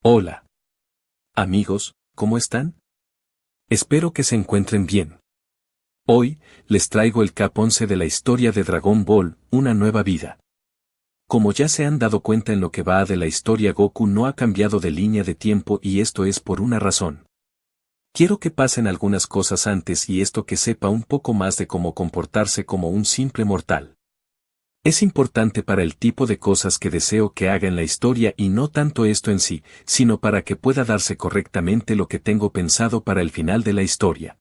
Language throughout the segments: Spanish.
Hola. Amigos, ¿cómo están? Espero que se encuentren bien. Hoy, les traigo el Cap 11 de la historia de Dragon Ball, una nueva vida. Como ya se han dado cuenta en lo que va de la historia, Goku no ha cambiado de línea de tiempo y esto es por una razón. Quiero que pasen algunas cosas antes y esto que sepa un poco más de cómo comportarse como un simple mortal. Es importante para el tipo de cosas que deseo que haga en la historia y no tanto esto en sí, sino para que pueda darse correctamente lo que tengo pensado para el final de la historia.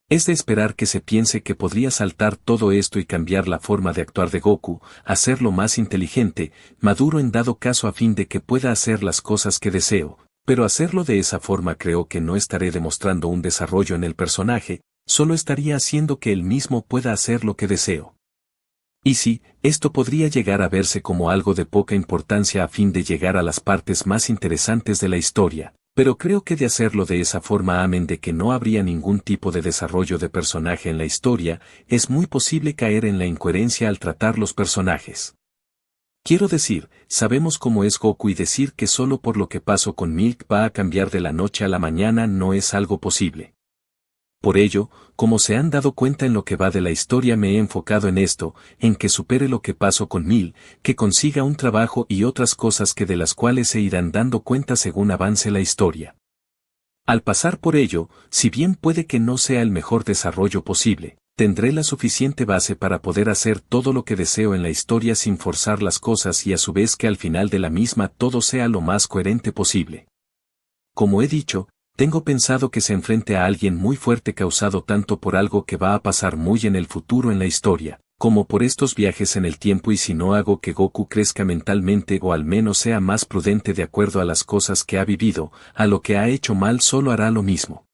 Es de esperar que se piense que podría saltar todo esto y cambiar la forma de actuar de Goku, hacerlo más inteligente, maduro en dado caso a fin de que pueda hacer las cosas que deseo, pero hacerlo de esa forma creo que no estaré demostrando un desarrollo en el personaje, solo estaría haciendo que él mismo pueda hacer lo que deseo. Y sí, esto podría llegar a verse como algo de poca importancia a fin de llegar a las partes más interesantes de la historia, pero creo que de hacerlo de esa forma amén de que no habría ningún tipo de desarrollo de personaje en la historia, es muy posible caer en la incoherencia al tratar los personajes. Quiero decir, sabemos cómo es Goku y decir que solo por lo que pasó con Milk va a cambiar de la noche a la mañana no es algo posible. Por ello, como se han dado cuenta en lo que va de la historia me he enfocado en esto, en que supere lo que pasó con Mil, que consiga un trabajo y otras cosas que de las cuales se irán dando cuenta según avance la historia. Al pasar por ello, si bien puede que no sea el mejor desarrollo posible, tendré la suficiente base para poder hacer todo lo que deseo en la historia sin forzar las cosas y a su vez que al final de la misma todo sea lo más coherente posible. Como he dicho, tengo pensado que se enfrente a alguien muy fuerte causado tanto por algo que va a pasar muy en el futuro en la historia, como por estos viajes en el tiempo y si no hago que Goku crezca mentalmente o al menos sea más prudente de acuerdo a las cosas que ha vivido, a lo que ha hecho mal solo hará lo mismo.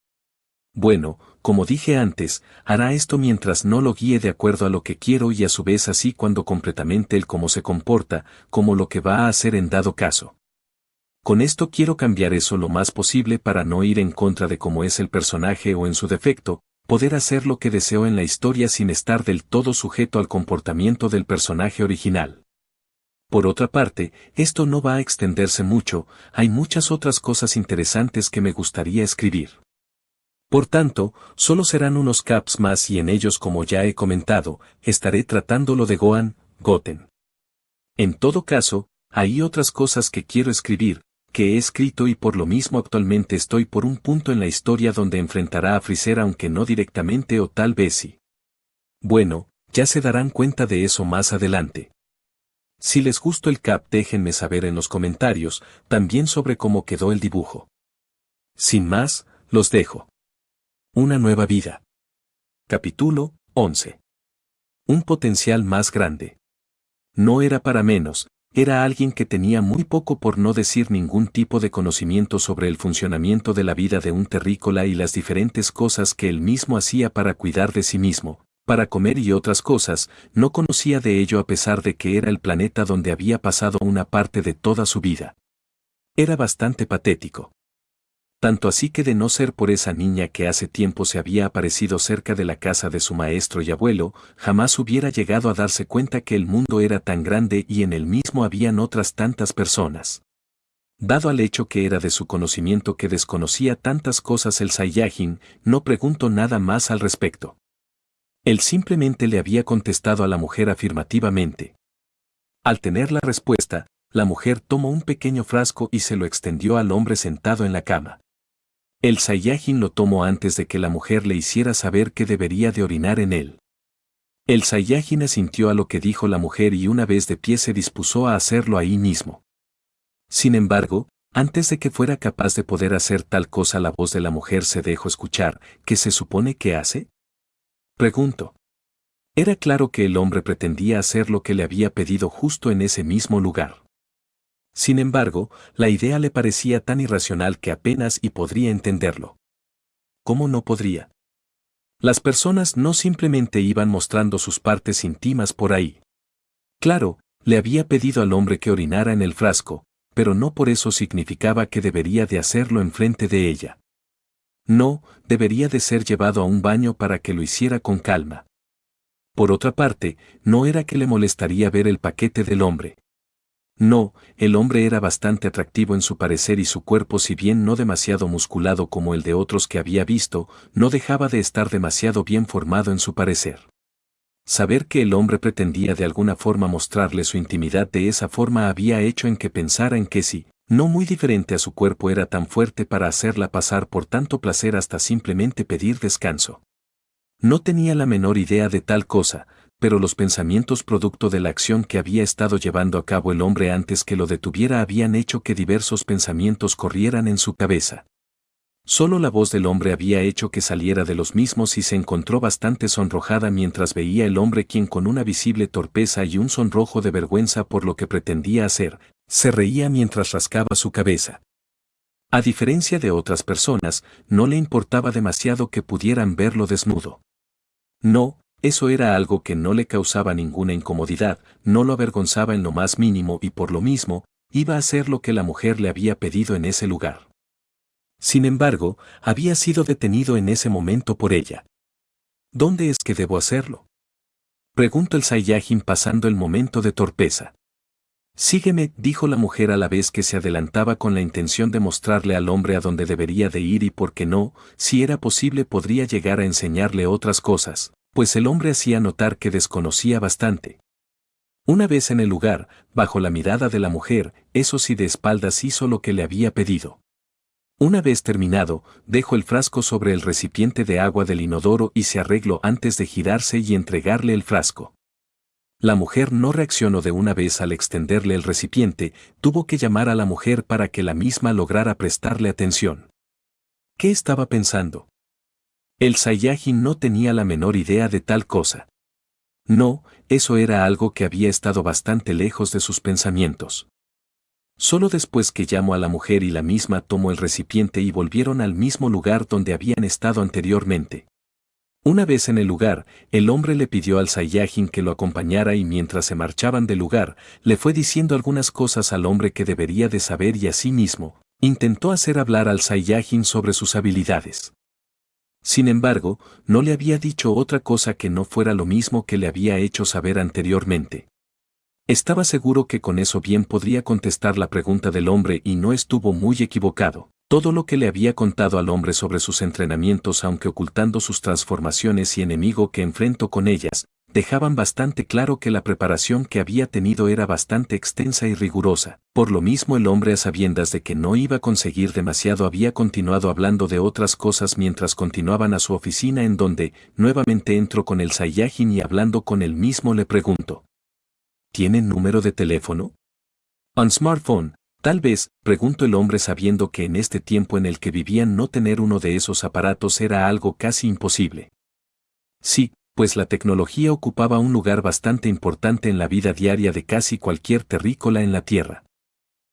Bueno, como dije antes, hará esto mientras no lo guíe de acuerdo a lo que quiero y a su vez así cuando completamente el cómo se comporta, como lo que va a hacer en dado caso. Con esto quiero cambiar eso lo más posible para no ir en contra de cómo es el personaje o en su defecto, poder hacer lo que deseo en la historia sin estar del todo sujeto al comportamiento del personaje original. Por otra parte, esto no va a extenderse mucho, hay muchas otras cosas interesantes que me gustaría escribir. Por tanto, solo serán unos caps más y en ellos como ya he comentado, estaré tratando lo de Goten. En todo caso, hay otras cosas que quiero escribir, que he escrito y por lo mismo actualmente estoy por un punto en la historia donde enfrentará a Freezer aunque no directamente o tal vez sí. Bueno, ya se darán cuenta de eso más adelante. Si les gustó el cap déjenme saber en los comentarios, también sobre cómo quedó el dibujo. Sin más, los dejo. Una nueva vida. Capítulo 11. Un potencial más grande. No era para menos. Era alguien que tenía muy poco por no decir ningún tipo de conocimiento sobre el funcionamiento de la vida de un terrícola y las diferentes cosas que él mismo hacía para cuidar de sí mismo, para comer y otras cosas, no conocía de ello a pesar de que era el planeta donde había pasado una parte de toda su vida. Era bastante patético. Tanto así que de no ser por esa niña que hace tiempo se había aparecido cerca de la casa de su maestro y abuelo, jamás hubiera llegado a darse cuenta que el mundo era tan grande y en él mismo habían otras tantas personas. Dado al hecho que era de su conocimiento que desconocía tantas cosas el Saiyajin, no preguntó nada más al respecto. Él simplemente le había contestado a la mujer afirmativamente. Al tener la respuesta, la mujer tomó un pequeño frasco y se lo extendió al hombre sentado en la cama. El Saiyajin lo tomó antes de que la mujer le hiciera saber que debería de orinar en él. El Saiyajin asintió a lo que dijo la mujer y una vez de pie se dispuso a hacerlo ahí mismo. Sin embargo, antes de que fuera capaz de poder hacer tal cosa la voz de la mujer se dejó escuchar. ¿Qué se supone que hace? Preguntó. Era claro que el hombre pretendía hacer lo que le había pedido justo en ese mismo lugar. Sin embargo, la idea le parecía tan irracional que apenas y podría entenderlo. ¿Cómo no podría? Las personas no simplemente iban mostrando sus partes íntimas por ahí. Claro, le había pedido al hombre que orinara en el frasco, pero no por eso significaba que debería de hacerlo enfrente de ella. No, debería de ser llevado a un baño para que lo hiciera con calma. Por otra parte, no era que le molestaría ver el paquete del hombre. No, el hombre era bastante atractivo en su parecer y su cuerpo, si bien no demasiado musculado como el de otros que había visto, no dejaba de estar demasiado bien formado en su parecer. Saber que el hombre pretendía de alguna forma mostrarle su intimidad de esa forma había hecho en que pensara en que sí, no muy diferente a su cuerpo, era tan fuerte para hacerla pasar por tanto placer hasta simplemente pedir descanso. No tenía la menor idea de tal cosa, pero los pensamientos producto de la acción que había estado llevando a cabo el hombre antes que lo detuviera habían hecho que diversos pensamientos corrieran en su cabeza. Solo la voz del hombre había hecho que saliera de los mismos y se encontró bastante sonrojada mientras veía el hombre, quien con una visible torpeza y un sonrojo de vergüenza por lo que pretendía hacer, se reía mientras rascaba su cabeza. A diferencia de otras personas, no le importaba demasiado que pudieran verlo desnudo. No, eso era algo que no le causaba ninguna incomodidad, no lo avergonzaba en lo más mínimo y por lo mismo, iba a hacer lo que la mujer le había pedido en ese lugar. Sin embargo, había sido detenido en ese momento por ella. ¿Dónde es que debo hacerlo?, preguntó el Saiyajin pasando el momento de torpeza. Sígueme, dijo la mujer a la vez que se adelantaba con la intención de mostrarle al hombre a dónde debería de ir y por qué no, si era posible podría llegar a enseñarle otras cosas, pues el hombre hacía notar que desconocía bastante. Una vez en el lugar, bajo la mirada de la mujer, eso sí de espaldas hizo lo que le había pedido. Una vez terminado, dejó el frasco sobre el recipiente de agua del inodoro y se arregló antes de girarse y entregarle el frasco. La mujer no reaccionó de una vez al extenderle el recipiente, tuvo que llamar a la mujer para que la misma lograra prestarle atención. ¿Qué estaba pensando? El Saiyajin no tenía la menor idea de tal cosa. No, eso era algo que había estado bastante lejos de sus pensamientos. Solo después que llamó a la mujer y la misma tomó el recipiente y volvieron al mismo lugar donde habían estado anteriormente. Una vez en el lugar, el hombre le pidió al Saiyajin que lo acompañara y mientras se marchaban del lugar, le fue diciendo algunas cosas al hombre que debería de saber y asimismo, intentó hacer hablar al Saiyajin sobre sus habilidades. Sin embargo, no le había dicho otra cosa que no fuera lo mismo que le había hecho saber anteriormente. Estaba seguro que con eso bien podría contestar la pregunta del hombre y no estuvo muy equivocado. Todo lo que le había contado al hombre sobre sus entrenamientos, aunque ocultando sus transformaciones y enemigo que enfrentó con ellas, dejaban bastante claro que la preparación que había tenido era bastante extensa y rigurosa. Por lo mismo el hombre, a sabiendas de que no iba a conseguir demasiado, había continuado hablando de otras cosas mientras continuaban a su oficina, en donde nuevamente entró con el Saiyajin y hablando con él mismo le preguntó: ¿Tiene número de teléfono? ¿Un smartphone? Tal vez, preguntó el hombre, sabiendo que en este tiempo en el que vivían no tener uno de esos aparatos era algo casi imposible. Sí, pues la tecnología ocupaba un lugar bastante importante en la vida diaria de casi cualquier terrícola en la Tierra.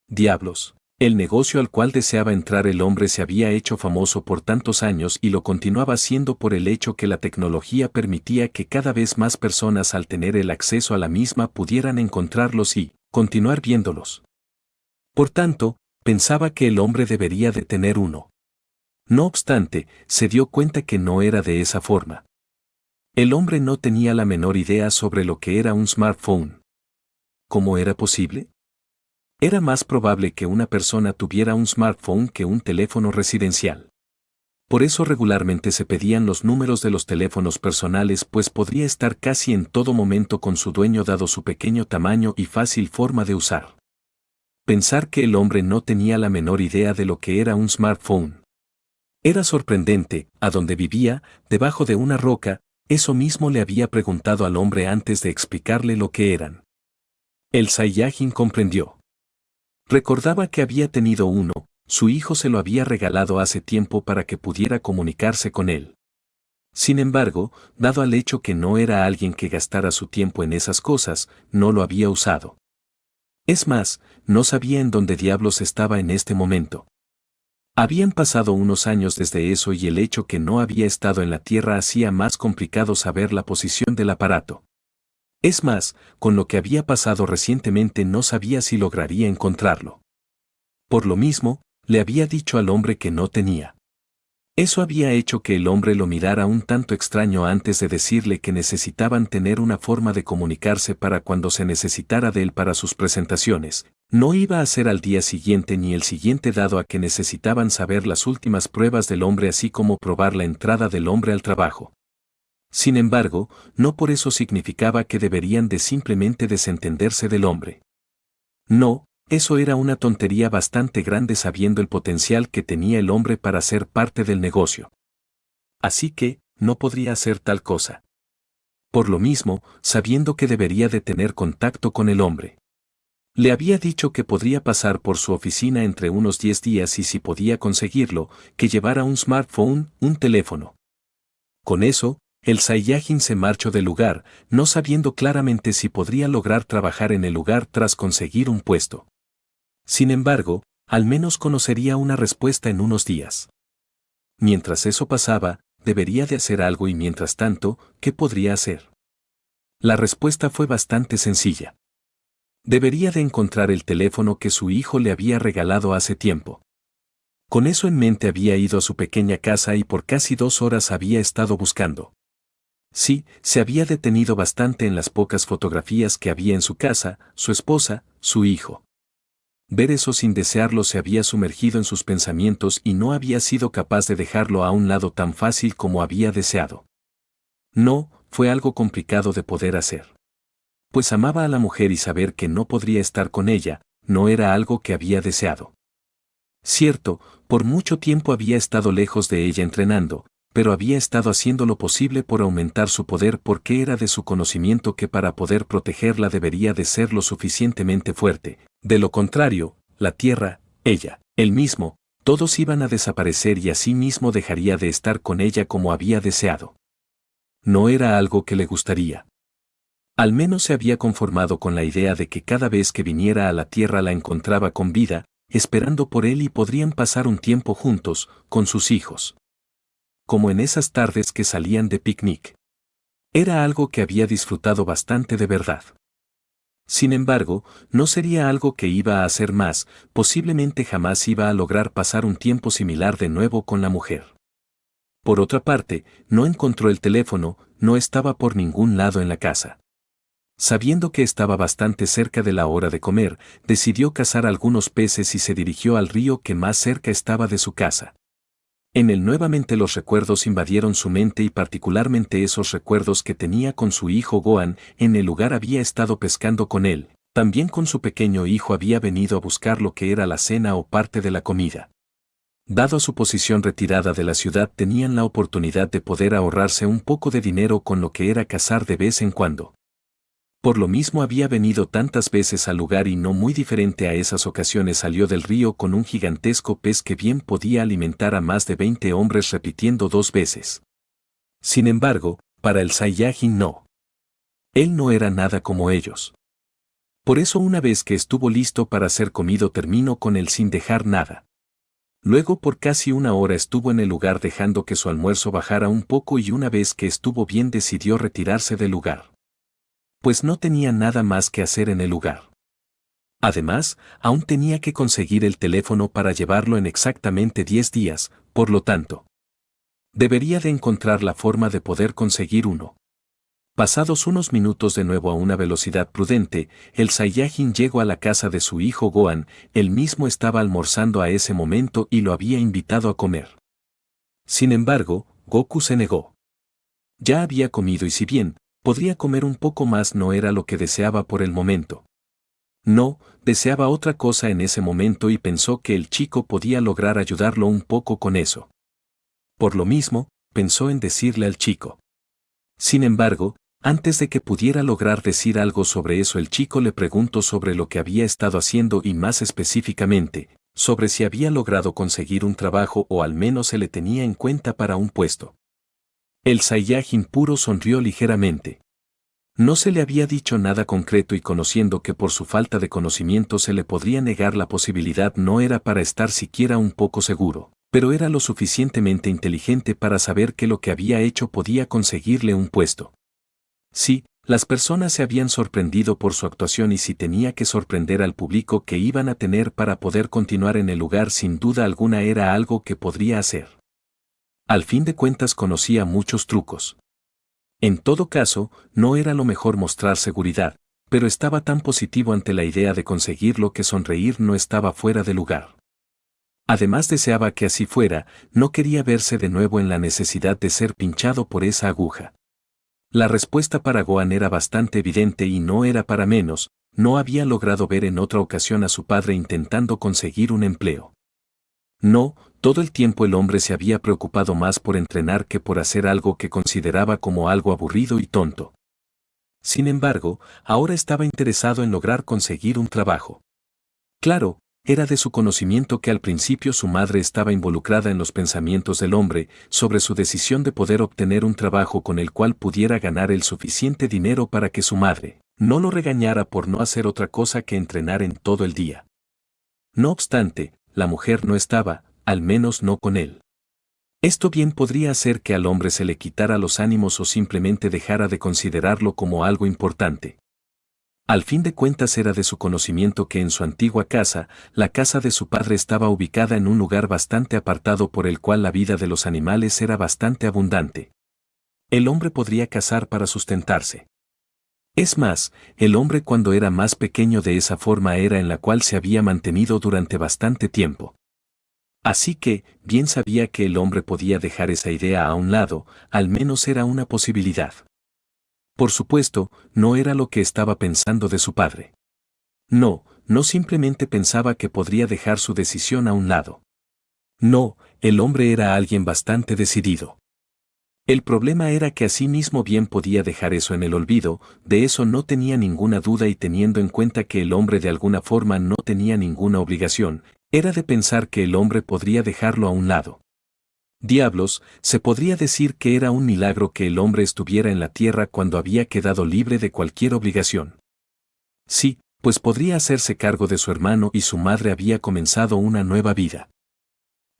Diablos. El negocio al cual deseaba entrar el hombre se había hecho famoso por tantos años y lo continuaba haciendo por el hecho que la tecnología permitía que cada vez más personas, al tener el acceso a la misma, pudieran encontrarlos y continuar viéndolos. Por tanto, pensaba que el hombre debería de tener uno. No obstante, se dio cuenta que no era de esa forma. El hombre no tenía la menor idea sobre lo que era un smartphone. ¿Cómo era posible? Era más probable que una persona tuviera un smartphone que un teléfono residencial. Por eso regularmente se pedían los números de los teléfonos personales, pues podría estar casi en todo momento con su dueño dado su pequeño tamaño y fácil forma de usar. Pensar que el hombre no tenía la menor idea de lo que era un smartphone. Era sorprendente. A donde vivía, debajo de una roca, eso mismo le había preguntado al hombre antes de explicarle lo que eran. El Saiyajin comprendió. Recordaba que había tenido uno, su hijo se lo había regalado hace tiempo para que pudiera comunicarse con él. Sin embargo, dado al hecho que no era alguien que gastara su tiempo en esas cosas, no lo había usado. Es más, no sabía en dónde diablos estaba en este momento. Habían pasado unos años desde eso y el hecho que no había estado en la Tierra hacía más complicado saber la posición del aparato. Es más, con lo que había pasado recientemente no sabía si lograría encontrarlo. Por lo mismo, le había dicho al hombre que no tenía. Eso había hecho que el hombre lo mirara un tanto extraño antes de decirle que necesitaban tener una forma de comunicarse para cuando se necesitara de él para sus presentaciones. No iba a ser al día siguiente ni el siguiente, dado a que necesitaban saber las últimas pruebas del hombre así como probar la entrada del hombre al trabajo. Sin embargo, no por eso significaba que deberían de simplemente desentenderse del hombre. No, eso era una tontería bastante grande sabiendo el potencial que tenía el hombre para ser parte del negocio. Así que, no podría hacer tal cosa. Por lo mismo, sabiendo que debería de tener contacto con el hombre. Le había dicho que podría pasar por su oficina entre unos 10 días y si podía conseguirlo, que llevara un smartphone, un teléfono. Con eso, el Saiyajin se marchó del lugar, no sabiendo claramente si podría lograr trabajar en el lugar tras conseguir un puesto. Sin embargo, al menos conocería una respuesta en unos días. Mientras eso pasaba, debería de hacer algo y mientras tanto, ¿qué podría hacer? La respuesta fue bastante sencilla. Debería de encontrar el teléfono que su hijo le había regalado hace tiempo. Con eso en mente había ido a su pequeña casa y por casi 2 horas había estado buscando. Sí, se había detenido bastante en las pocas fotografías que había en su casa, su esposa, su hijo. Ver eso sin desearlo se había sumergido en sus pensamientos y no había sido capaz de dejarlo a un lado tan fácil como había deseado. No, fue algo complicado de poder hacer. Pues amaba a la mujer y saber que no podría estar con ella, no era algo que había deseado. Cierto, por mucho tiempo había estado lejos de ella entrenando, pero había estado haciendo lo posible por aumentar su poder porque era de su conocimiento que para poder protegerla debería de ser lo suficientemente fuerte. De lo contrario, la tierra, ella, él mismo, todos iban a desaparecer y así mismo dejaría de estar con ella como había deseado. No era algo que le gustaría. Al menos se había conformado con la idea de que cada vez que viniera a la tierra la encontraba con vida, esperando por él y podrían pasar un tiempo juntos, con sus hijos. Como en esas tardes que salían de picnic. Era algo que había disfrutado bastante de verdad. Sin embargo, no sería algo que iba a hacer más, posiblemente jamás iba a lograr pasar un tiempo similar de nuevo con la mujer. Por otra parte, no encontró el teléfono, no estaba por ningún lado en la casa. Sabiendo que estaba bastante cerca de la hora de comer, decidió cazar algunos peces y se dirigió al río que más cerca estaba de su casa. En él nuevamente los recuerdos invadieron su mente y particularmente esos recuerdos que tenía con su hijo Gohan, en el lugar había estado pescando con él, también con su pequeño hijo había venido a buscar lo que era la cena o parte de la comida. Dado su posición retirada de la ciudad tenían la oportunidad de poder ahorrarse un poco de dinero con lo que era cazar de vez en cuando. Por lo mismo había venido tantas veces al lugar y no muy diferente a esas ocasiones salió del río con un gigantesco pez que bien podía alimentar a más de 20 hombres repitiendo 2 veces. Sin embargo, para el Saiyajin no. Él no era nada como ellos. Por eso una vez que estuvo listo para ser comido terminó con él sin dejar nada. Luego por casi 1 hora estuvo en el lugar dejando que su almuerzo bajara un poco y una vez que estuvo bien decidió retirarse del lugar. Pues no tenía nada más que hacer en el lugar. Además, aún tenía que conseguir el teléfono para llevarlo en exactamente 10 días, por lo tanto, debería de encontrar la forma de poder conseguir uno. Pasados unos minutos de nuevo a una velocidad prudente, el Saiyajin llegó a la casa de su hijo Gohan, él mismo estaba almorzando a ese momento y lo había invitado a comer. Sin embargo, Goku se negó. Ya había comido y si bien, podría comer un poco más no era lo que deseaba por el momento. No, deseaba otra cosa en ese momento y pensó que el chico podía lograr ayudarlo un poco con eso. Por lo mismo, pensó en decirle al chico. Sin embargo, antes de que pudiera lograr decir algo sobre eso el chico le preguntó sobre lo que había estado haciendo y más específicamente, sobre si había logrado conseguir un trabajo o al menos se le tenía en cuenta para un puesto. El Saiyajin puro sonrió ligeramente. No se le había dicho nada concreto y conociendo que por su falta de conocimiento se le podría negar la posibilidad no era para estar siquiera un poco seguro, pero era lo suficientemente inteligente para saber que lo que había hecho podía conseguirle un puesto. Sí, las personas se habían sorprendido por su actuación y si tenía que sorprender al público que iban a tener para poder continuar en el lugar sin duda alguna era algo que podría hacer. Al fin de cuentas conocía muchos trucos. En todo caso, no era lo mejor mostrar seguridad, pero estaba tan positivo ante la idea de conseguirlo que sonreír no estaba fuera de lugar. Además deseaba que así fuera, no quería verse de nuevo en la necesidad de ser pinchado por esa aguja. La respuesta para Gohan era bastante evidente y no era para menos, no había logrado ver en otra ocasión a su padre intentando conseguir un empleo. No, todo el tiempo el hombre se había preocupado más por entrenar que por hacer algo que consideraba como algo aburrido y tonto. Sin embargo, ahora estaba interesado en lograr conseguir un trabajo. Claro, era de su conocimiento que al principio su madre estaba involucrada en los pensamientos del hombre sobre su decisión de poder obtener un trabajo con el cual pudiera ganar el suficiente dinero para que su madre no lo regañara por no hacer otra cosa que entrenar en todo el día. No obstante, la mujer no estaba, al menos no con él. Esto bien podría hacer que al hombre se le quitara los ánimos o simplemente dejara de considerarlo como algo importante. Al fin de cuentas era de su conocimiento que en su antigua casa, la casa de su padre estaba ubicada en un lugar bastante apartado por el cual la vida de los animales era bastante abundante. El hombre podría cazar para sustentarse. Es más, el hombre cuando era más pequeño de esa forma era en la cual se había mantenido durante bastante tiempo. Así que, bien sabía que el hombre podía dejar esa idea a un lado, al menos era una posibilidad. Por supuesto, no era lo que estaba pensando de su padre. No, no simplemente pensaba que podría dejar su decisión a un lado. No, el hombre era alguien bastante decidido. El problema era que así mismo bien podía dejar eso en el olvido, de eso no tenía ninguna duda y teniendo en cuenta que el hombre de alguna forma no tenía ninguna obligación, era de pensar que el hombre podría dejarlo a un lado. Diablos, se podría decir que era un milagro que el hombre estuviera en la tierra cuando había quedado libre de cualquier obligación. Sí, pues podría hacerse cargo de su hermano y su madre había comenzado una nueva vida.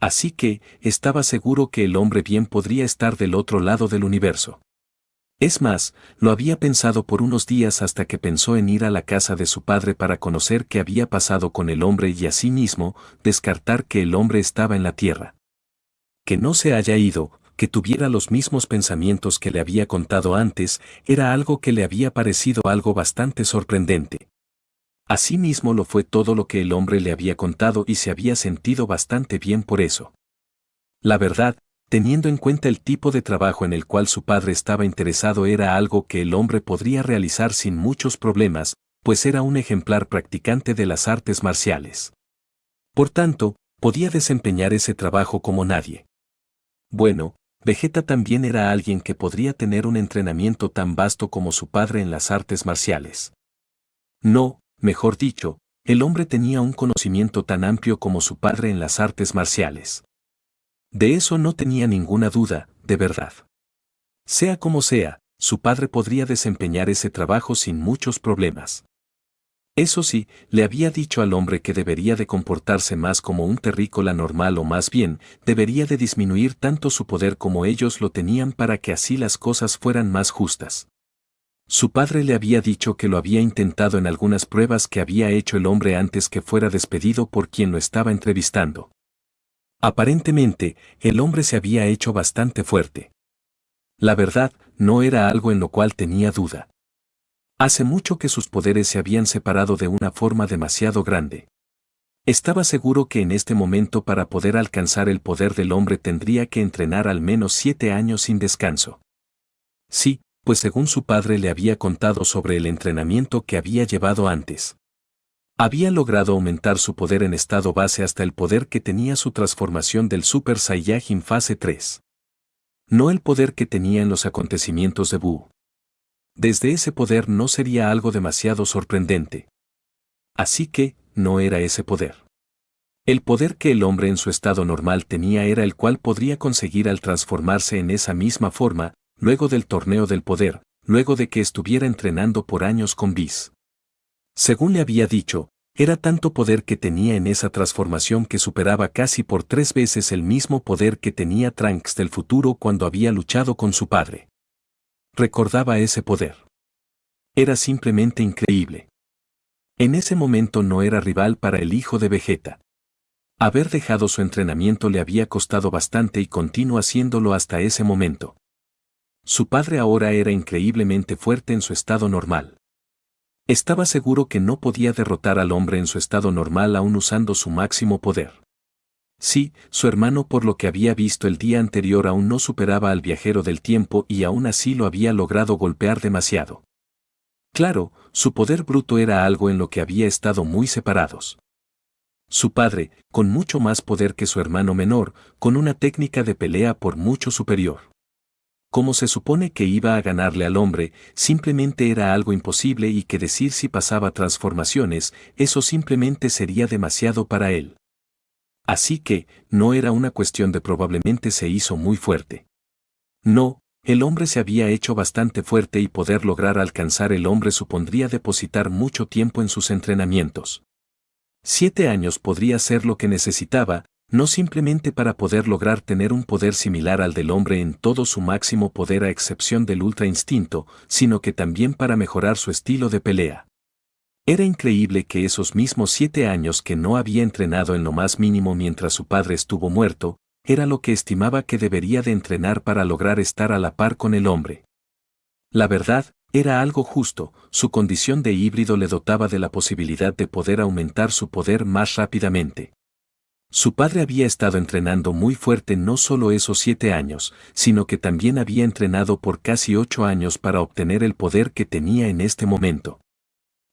Así que, estaba seguro que el hombre bien podría estar del otro lado del universo. Es más, lo había pensado por unos días hasta que pensó en ir a la casa de su padre para conocer qué había pasado con el hombre y asimismo, descartar que el hombre estaba en la tierra. Que no se haya ido, que tuviera los mismos pensamientos que le había contado antes, era algo que le había parecido algo bastante sorprendente. Asimismo lo fue todo lo que el hombre le había contado y se había sentido bastante bien por eso. La verdad, teniendo en cuenta el tipo de trabajo en el cual su padre estaba interesado era algo que el hombre podría realizar sin muchos problemas, pues era un ejemplar practicante de las artes marciales. Por tanto, podía desempeñar ese trabajo como nadie. Bueno, Vegeta también era alguien que podría tener un entrenamiento tan vasto como su padre en las artes marciales. No, mejor dicho, el hombre tenía un conocimiento tan amplio como su padre en las artes marciales. De eso no tenía ninguna duda, de verdad. Sea como sea, su padre podría desempeñar ese trabajo sin muchos problemas. Eso sí, le había dicho al hombre que debería de comportarse más como un terrícola normal o más bien, debería de disminuir tanto su poder como ellos lo tenían para que así las cosas fueran más justas. Su padre le había dicho que lo había intentado en algunas pruebas que había hecho el hombre antes que fuera despedido por quien lo estaba entrevistando. Aparentemente, el hombre se había hecho bastante fuerte. La verdad, no era algo en lo cual tenía duda. Hace mucho que sus poderes se habían separado de una forma demasiado grande. Estaba seguro que en este momento para poder alcanzar el poder del hombre tendría que entrenar al menos 7 años sin descanso. Sí, pues según su padre le había contado sobre el entrenamiento que había llevado antes. Había logrado aumentar su poder en estado base hasta el poder que tenía su transformación del Super Saiyajin fase 3. No el poder que tenía en los acontecimientos de Buu. Desde ese poder no sería algo demasiado sorprendente. Así que, no era ese poder. El poder que el hombre en su estado normal tenía era el cual podría conseguir al transformarse en esa misma forma, luego del torneo del poder, luego de que estuviera entrenando por años con Whis. Según le había dicho, era tanto poder que tenía en esa transformación que superaba casi por 3 veces el mismo poder que tenía Trunks del futuro cuando había luchado con su padre. Recordaba ese poder. Era simplemente increíble. En ese momento no era rival para el hijo de Vegeta. Haber dejado su entrenamiento le había costado bastante y continuó haciéndolo hasta ese momento. Su padre ahora era increíblemente fuerte en su estado normal. Estaba seguro que no podía derrotar al hombre en su estado normal aún usando su máximo poder. Sí, su hermano por lo que había visto el día anterior aún no superaba al viajero del tiempo y aún así lo había logrado golpear demasiado. Claro, su poder bruto era algo en lo que había estado muy separados. Su padre, con mucho más poder que su hermano menor, con una técnica de pelea por mucho superior. Como se supone que iba a ganarle al hombre, simplemente era algo imposible y que decir si pasaba transformaciones, eso simplemente sería demasiado para él. Así que, no era una cuestión de probablemente se hizo muy fuerte. No, el hombre se había hecho bastante fuerte y poder lograr alcanzar el hombre supondría depositar mucho tiempo en sus entrenamientos. 7 años podría ser lo que necesitaba, no simplemente para poder lograr tener un poder similar al del hombre en todo su máximo poder a excepción del ultra instinto, sino que también para mejorar su estilo de pelea. Era increíble que esos mismos 7 años que no había entrenado en lo más mínimo mientras su padre estuvo muerto, era lo que estimaba que debería de entrenar para lograr estar a la par con el hombre. La verdad, era algo justo, su condición de híbrido le dotaba de la posibilidad de poder aumentar su poder más rápidamente. Su padre había estado entrenando muy fuerte no solo esos 7 años, sino que también había entrenado por casi 8 años para obtener el poder que tenía en este momento.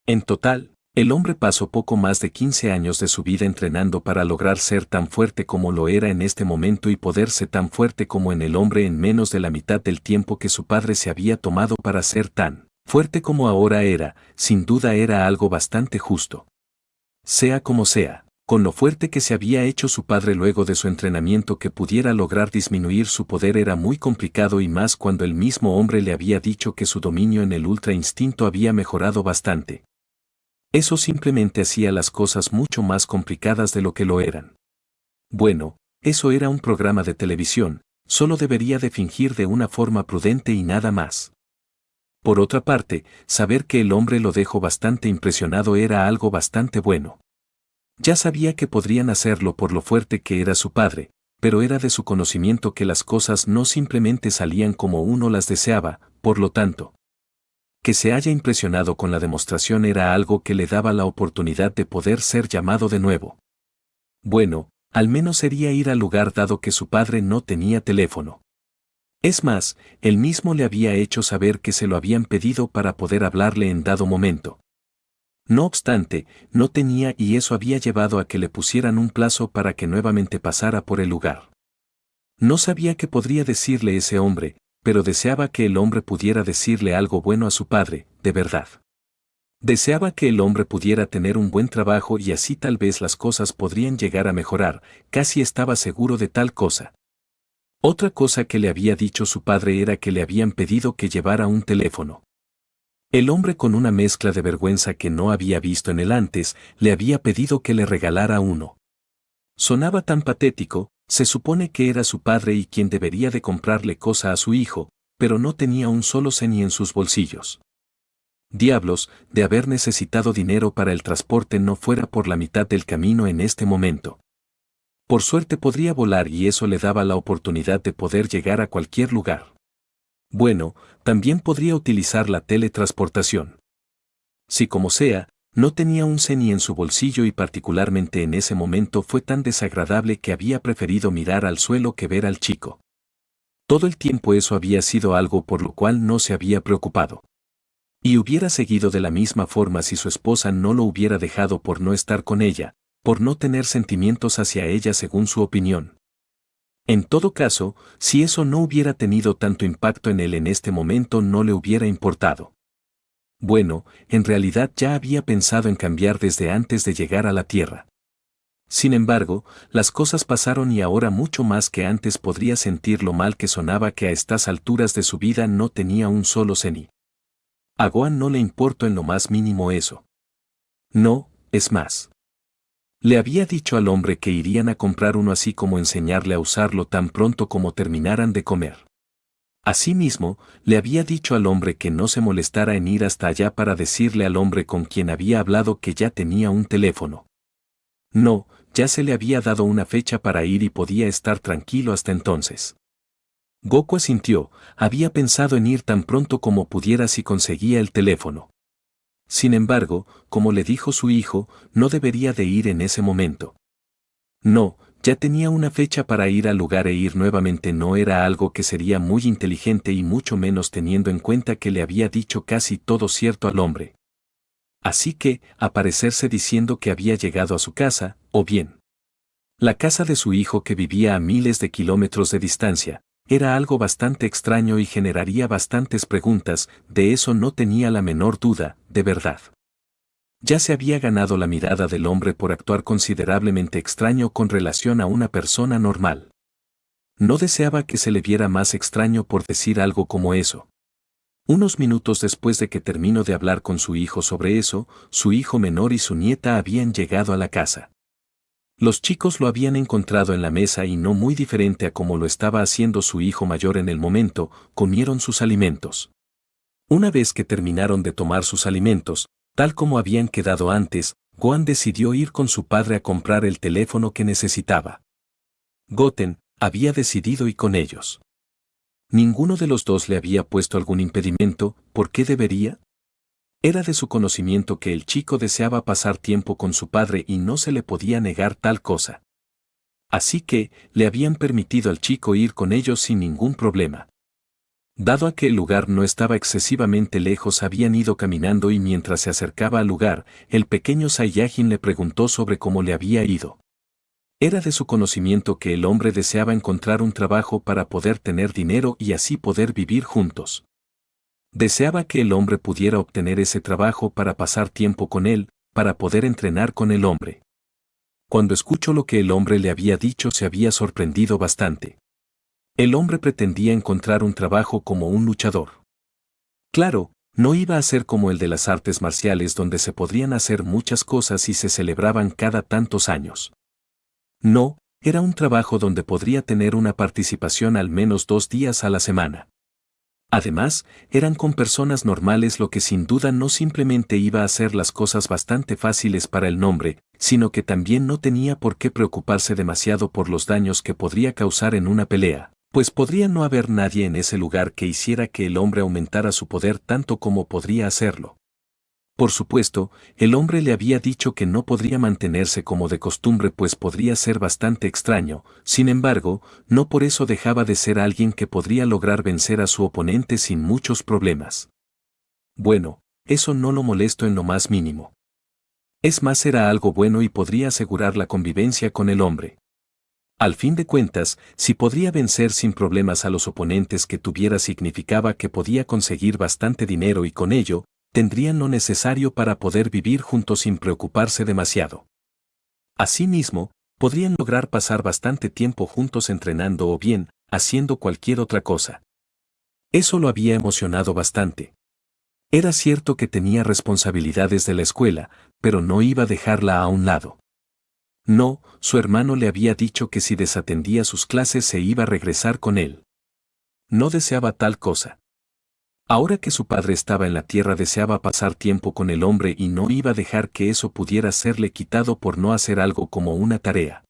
En total, el hombre pasó poco más de 15 años de su vida entrenando para lograr ser tan fuerte como lo era en este momento y poder ser tan fuerte como en el hombre en menos de la mitad del tiempo que su padre se había tomado para ser tan fuerte como ahora era, sin duda era algo bastante justo. Sea como sea, con lo fuerte que se había hecho su padre luego de su entrenamiento que pudiera lograr disminuir su poder era muy complicado y más cuando el mismo hombre le había dicho que su dominio en el ultra instinto había mejorado bastante. Eso simplemente hacía las cosas mucho más complicadas de lo que lo eran. Bueno, eso era un programa de televisión, solo debería de fingir de una forma prudente y nada más. Por otra parte, saber que el hombre lo dejó bastante impresionado era algo bastante bueno. Ya sabía que podrían hacerlo por lo fuerte que era su padre, pero era de su conocimiento que las cosas no simplemente salían como uno las deseaba, por lo tanto, que se haya impresionado con la demostración era algo que le daba la oportunidad de poder ser llamado de nuevo. Bueno, al menos sería ir al lugar dado que su padre no tenía teléfono. Es más, él mismo le había hecho saber que se lo habían pedido para poder hablarle en dado momento. No obstante, no tenía y eso había llevado a que le pusieran un plazo para que nuevamente pasara por el lugar. No sabía qué podría decirle ese hombre, pero deseaba que el hombre pudiera decirle algo bueno a su padre, de verdad. Deseaba que el hombre pudiera tener un buen trabajo y así tal vez las cosas podrían llegar a mejorar, casi estaba seguro de tal cosa. Otra cosa que le había dicho su padre era que le habían pedido que llevara un teléfono. El hombre con una mezcla de vergüenza que no había visto en él antes, le había pedido que le regalara uno. Sonaba tan patético, se supone que era su padre y quien debería de comprarle cosa a su hijo, pero no tenía un solo ceni en sus bolsillos. Diablos, de haber necesitado dinero para el transporte no fuera por la mitad del camino en este momento. Por suerte podría volar y eso le daba la oportunidad de poder llegar a cualquier lugar. Bueno, también podría utilizar la teletransportación. Si como sea, no tenía un ceni en su bolsillo y particularmente en ese momento fue tan desagradable que había preferido mirar al suelo que ver al chico. Todo el tiempo eso había sido algo por lo cual no se había preocupado. Y hubiera seguido de la misma forma si su esposa no lo hubiera dejado por no estar con ella, por no tener sentimientos hacia ella según su opinión. En todo caso, si eso no hubiera tenido tanto impacto en él en este momento no le hubiera importado. Bueno, en realidad ya había pensado en cambiar desde antes de llegar a la Tierra. Sin embargo, las cosas pasaron y ahora mucho más que antes podría sentir lo mal que sonaba que a estas alturas de su vida no tenía un solo ceni. A Gohan no le importó en lo más mínimo eso. No, es más. Le había dicho al hombre que irían a comprar uno así como enseñarle a usarlo tan pronto como terminaran de comer. Asimismo, le había dicho al hombre que no se molestara en ir hasta allá para decirle al hombre con quien había hablado que ya tenía un teléfono. No, ya se le había dado una fecha para ir y podía estar tranquilo hasta entonces. Goku asintió, había pensado en ir tan pronto como pudiera si conseguía el teléfono. Sin embargo, como le dijo su hijo, no debería de ir en ese momento. No, ya tenía una fecha para ir al lugar e ir nuevamente no era algo que sería muy inteligente y mucho menos teniendo en cuenta que le había dicho casi todo cierto al hombre. Así que, aparecerse diciendo que había llegado a su casa, o bien, la casa de su hijo que vivía a miles de kilómetros de distancia, era algo bastante extraño y generaría bastantes preguntas, de eso no tenía la menor duda, de verdad. Ya se había ganado la mirada del hombre por actuar considerablemente extraño con relación a una persona normal. No deseaba que se le viera más extraño por decir algo como eso. Unos minutos después de que terminó de hablar con su hijo sobre eso, su hijo menor y su nieta habían llegado a la casa. Los chicos lo habían encontrado en la mesa y no muy diferente a como lo estaba haciendo su hijo mayor en el momento, comieron sus alimentos. Una vez que terminaron de tomar sus alimentos, tal como habían quedado antes, Gohan decidió ir con su padre a comprar el teléfono que necesitaba. Goten había decidido ir con ellos. Ninguno de los dos le había puesto algún impedimento, ¿por qué debería? Era de su conocimiento que el chico deseaba pasar tiempo con su padre y no se le podía negar tal cosa. Así que, le habían permitido al chico ir con ellos sin ningún problema. Dado a que el lugar no estaba excesivamente lejos habían ido caminando y mientras se acercaba al lugar, el pequeño Saiyajin le preguntó sobre cómo le había ido. Era de su conocimiento que el hombre deseaba encontrar un trabajo para poder tener dinero y así poder vivir juntos. Deseaba que el hombre pudiera obtener ese trabajo para pasar tiempo con él, para poder entrenar con el hombre. Cuando escuchó lo que el hombre le había dicho se había sorprendido bastante. El hombre pretendía encontrar un trabajo como un luchador. Claro, no iba a ser como el de las artes marciales donde se podrían hacer muchas cosas y se celebraban cada tantos años. No, era un trabajo donde podría tener una participación al menos 2 días a la semana. Además, eran con personas normales lo que sin duda no simplemente iba a hacer las cosas bastante fáciles para el hombre, sino que también no tenía por qué preocuparse demasiado por los daños que podría causar en una pelea, pues podría no haber nadie en ese lugar que hiciera que el hombre aumentara su poder tanto como podría hacerlo. Por supuesto, el hombre le había dicho que no podría mantenerse como de costumbre pues podría ser bastante extraño, sin embargo, no por eso dejaba de ser alguien que podría lograr vencer a su oponente sin muchos problemas. Bueno, eso no lo molestó en lo más mínimo. Es más, era algo bueno y podría asegurar la convivencia con el hombre. Al fin de cuentas, si podría vencer sin problemas a los oponentes que tuviera significaba que podía conseguir bastante dinero y con ello, tendrían lo necesario para poder vivir juntos sin preocuparse demasiado. Asimismo, podrían lograr pasar bastante tiempo juntos entrenando o bien, haciendo cualquier otra cosa. Eso lo había emocionado bastante. Era cierto que tenía responsabilidades de la escuela, pero no iba a dejarla a un lado. No, su hermano le había dicho que si desatendía sus clases se iba a regresar con él. No deseaba tal cosa. Ahora que su padre estaba en la tierra deseaba pasar tiempo con el hombre y no iba a dejar que eso pudiera serle quitado por no hacer algo como una tarea.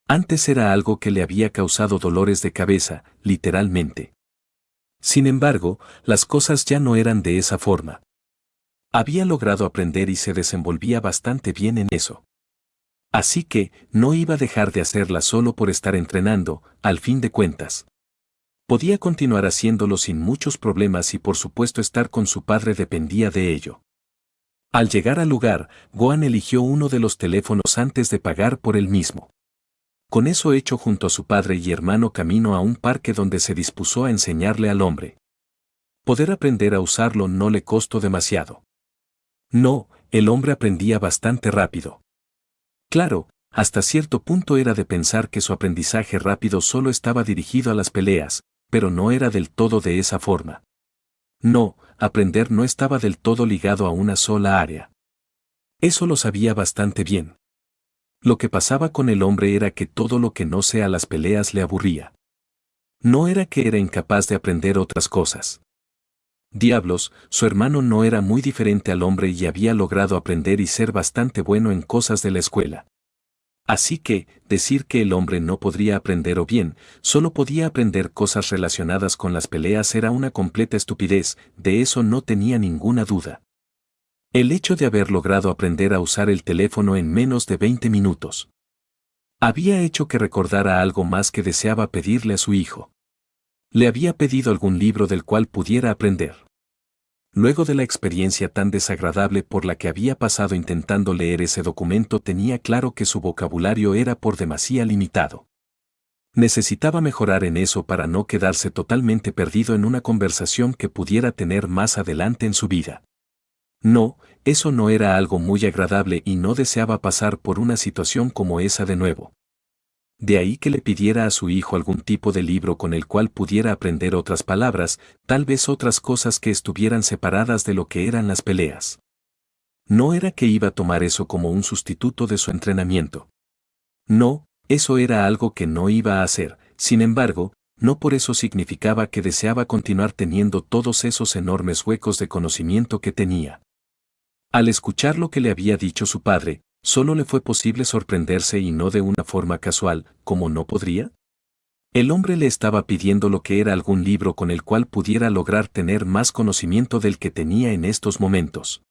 Antes era algo que le había causado dolores de cabeza, literalmente. Sin embargo, las cosas ya no eran de esa forma. Había logrado aprender y se desenvolvía bastante bien en eso. Así que, no iba a dejar de hacerla solo por estar entrenando, al fin de cuentas. Podía continuar haciéndolo sin muchos problemas y por supuesto estar con su padre dependía de ello. Al llegar al lugar, Gohan eligió uno de los teléfonos antes de pagar por él mismo. Con eso hecho junto a su padre y hermano camino a un parque donde se dispuso a enseñarle al hombre. Poder aprender a usarlo no le costó demasiado. No, el hombre aprendía bastante rápido. Claro, hasta cierto punto era de pensar que su aprendizaje rápido solo estaba dirigido a las peleas, pero no era del todo de esa forma. No, aprender no estaba del todo ligado a una sola área. Eso lo sabía bastante bien. Lo que pasaba con el hombre era que todo lo que no sea las peleas le aburría. No era que era incapaz de aprender otras cosas. Diablos, su hermano no era muy diferente al hombre y había logrado aprender y ser bastante bueno en cosas de la escuela. Así que, decir que el hombre no podría aprender o bien, solo podía aprender cosas relacionadas con las peleas era una completa estupidez, de eso no tenía ninguna duda. El hecho de haber logrado aprender a usar el teléfono en menos de 20 minutos había hecho que recordara algo más que deseaba pedirle a su hijo. Le había pedido algún libro del cual pudiera aprender. Luego de la experiencia tan desagradable por la que había pasado intentando leer ese documento, tenía claro que su vocabulario era por demasía limitado. Necesitaba mejorar en eso para no quedarse totalmente perdido en una conversación que pudiera tener más adelante en su vida. No, eso no era algo muy agradable y no deseaba pasar por una situación como esa de nuevo. De ahí que le pidiera a su hijo algún tipo de libro con el cual pudiera aprender otras palabras, tal vez otras cosas que estuvieran separadas de lo que eran las peleas. No era que iba a tomar eso como un sustituto de su entrenamiento. No, eso era algo que no iba a hacer, sin embargo, no por eso significaba que deseaba continuar teniendo todos esos enormes huecos de conocimiento que tenía. Al escuchar lo que le había dicho su padre, solo le fue posible sorprenderse y no de una forma casual, como no podría. El hombre le estaba pidiendo lo que era algún libro con el cual pudiera lograr tener más conocimiento del que tenía en estos momentos.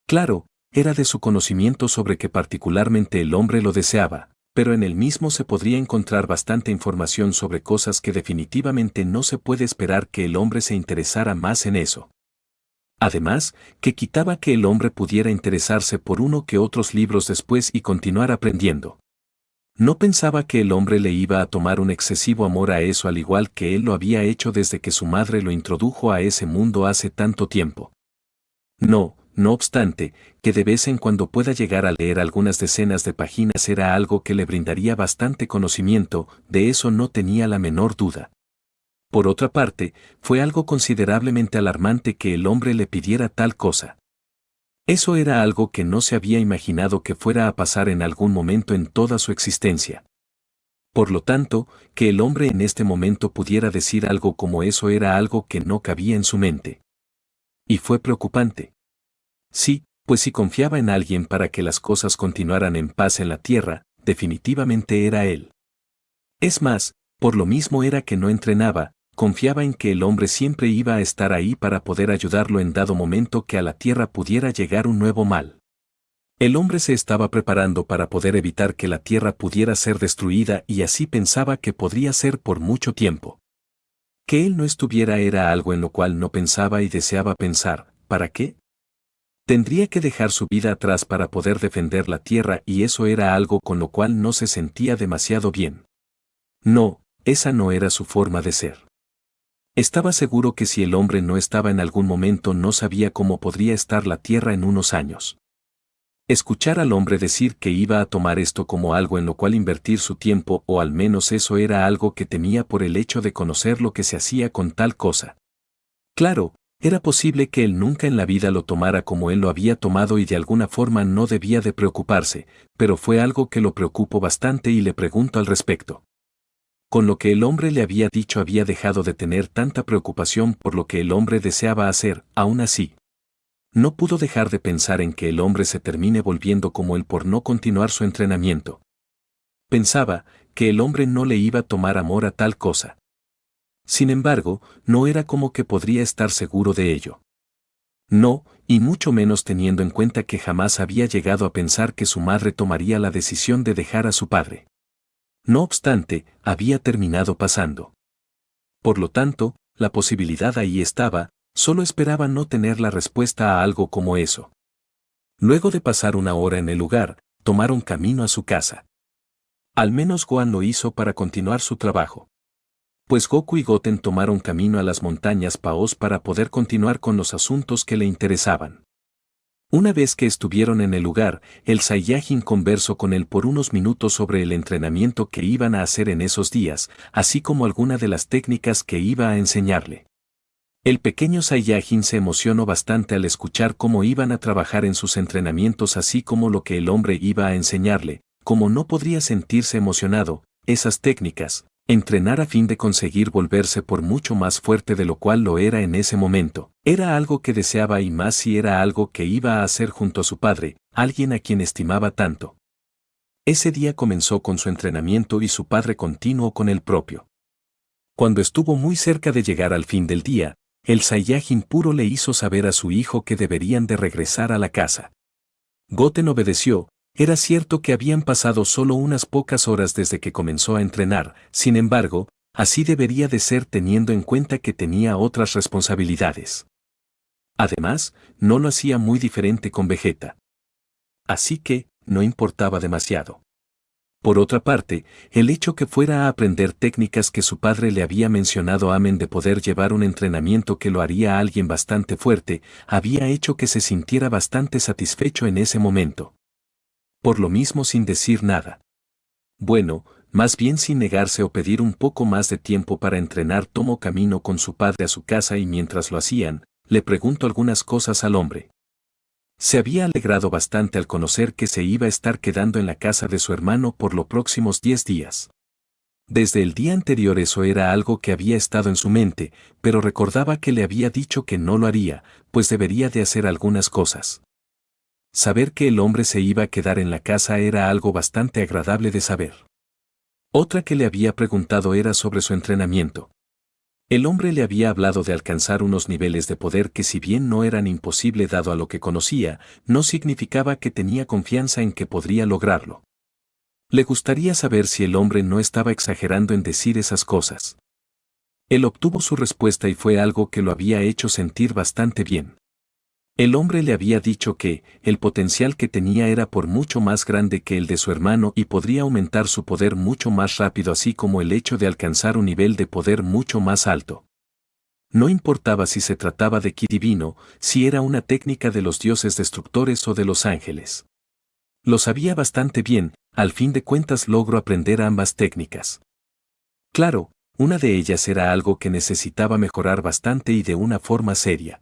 Claro, era de su conocimiento sobre que particularmente el hombre lo deseaba, pero en el mismo se podría encontrar bastante información sobre cosas que definitivamente no se puede esperar que el hombre se interesara más en eso. Además, que quitaba que el hombre pudiera interesarse por uno que otros libros después y continuar aprendiendo. No pensaba que el hombre le iba a tomar un excesivo amor a eso al igual que él lo había hecho desde que su madre lo introdujo a ese mundo hace tanto tiempo. No obstante, que de vez en cuando pueda llegar a leer algunas decenas de páginas era algo que le brindaría bastante conocimiento, de eso no tenía la menor duda. Por otra parte, fue algo considerablemente alarmante que el hombre le pidiera tal cosa. Eso era algo que no se había imaginado que fuera a pasar en algún momento en toda su existencia. Por lo tanto, que el hombre en este momento pudiera decir algo como eso era algo que no cabía en su mente. Y fue preocupante. Sí, pues si confiaba en alguien para que las cosas continuaran en paz en la tierra, definitivamente era él. Es más, por lo mismo era que no entrenaba, confiaba en que el hombre siempre iba a estar ahí para poder ayudarlo en dado momento que a la tierra pudiera llegar un nuevo mal. El hombre se estaba preparando para poder evitar que la tierra pudiera ser destruida y así pensaba que podría ser por mucho tiempo. Que él no estuviera era algo en lo cual no pensaba y deseaba pensar, ¿para qué? Tendría que dejar su vida atrás para poder defender la tierra y eso era algo con lo cual no se sentía demasiado bien. No, esa no era su forma de ser. Estaba seguro que si el hombre no estaba en algún momento no sabía cómo podría estar la tierra en unos años. Escuchar al hombre decir que iba a tomar esto como algo en lo cual invertir su tiempo o al menos eso era algo que temía por el hecho de conocer lo que se hacía con tal cosa. Claro, era posible que él nunca en la vida lo tomara como él lo había tomado y de alguna forma no debía de preocuparse, pero fue algo que lo preocupó bastante y le pregunto al respecto. Con lo que el hombre le había dicho había dejado de tener tanta preocupación por lo que el hombre deseaba hacer, aún así. No pudo dejar de pensar en que el hombre se termine volviendo como él por no continuar su entrenamiento. Pensaba que el hombre no le iba a tomar amor a tal cosa. Sin embargo, no era como que podría estar seguro de ello. No, y mucho menos teniendo en cuenta que jamás había llegado a pensar que su madre tomaría la decisión de dejar a su padre. No obstante, había terminado pasando. Por lo tanto, la posibilidad ahí estaba, solo esperaba no tener la respuesta a algo como eso. Luego de pasar una hora en el lugar, tomaron camino a su casa. Al menos Gohan lo hizo para continuar su trabajo. Pues Goku y Goten tomaron camino a las montañas Paos para poder continuar con los asuntos que le interesaban. Una vez que estuvieron en el lugar, el Saiyajin conversó con él por unos minutos sobre el entrenamiento que iban a hacer en esos días, así como alguna de las técnicas que iba a enseñarle. El pequeño Saiyajin se emocionó bastante al escuchar cómo iban a trabajar en sus entrenamientos así como lo que el hombre iba a enseñarle, como no podría sentirse emocionado, esas técnicas. Entrenar a fin de conseguir volverse por mucho más fuerte de lo cual lo era en ese momento, era algo que deseaba y más si era algo que iba a hacer junto a su padre, alguien a quien estimaba tanto. Ese día comenzó con su entrenamiento y su padre continuó con el propio. Cuando estuvo muy cerca de llegar al fin del día, el Saiyajin puro le hizo saber a su hijo que deberían de regresar a la casa. Goten obedeció. Era cierto que habían pasado solo unas pocas horas desde que comenzó a entrenar, sin embargo, así debería de ser teniendo en cuenta que tenía otras responsabilidades. Además, no lo hacía muy diferente con Vegeta. Así que, no importaba demasiado. Por otra parte, el hecho que fuera a aprender técnicas que su padre le había mencionado amén de poder llevar un entrenamiento que lo haría a alguien bastante fuerte, había hecho que se sintiera bastante satisfecho en ese momento. Por lo mismo sin decir nada. Bueno, más bien sin negarse o pedir un poco más de tiempo para entrenar, tomó camino con su padre a su casa y mientras lo hacían, le preguntó algunas cosas al hombre. Se había alegrado bastante al conocer que se iba a estar quedando en la casa de su hermano por los próximos 10 días. Desde el día anterior eso era algo que había estado en su mente, pero recordaba que le había dicho que no lo haría, pues debería de hacer algunas cosas. Saber que el hombre se iba a quedar en la casa era algo bastante agradable de saber. Otra que le había preguntado era sobre su entrenamiento. El hombre le había hablado de alcanzar unos niveles de poder que si bien no eran imposible dado a lo que conocía, no significaba que tenía confianza en que podría lograrlo. Le gustaría saber si el hombre no estaba exagerando en decir esas cosas. Él obtuvo su respuesta y fue algo que lo había hecho sentir bastante bien. El hombre le había dicho que el potencial que tenía era por mucho más grande que el de su hermano y podría aumentar su poder mucho más rápido, así como el hecho de alcanzar un nivel de poder mucho más alto. No importaba si se trataba de ki divino, si era una técnica de los dioses destructores o de los ángeles. Lo sabía bastante bien, al fin de cuentas logró aprender ambas técnicas. Claro, una de ellas era algo que necesitaba mejorar bastante y de una forma seria.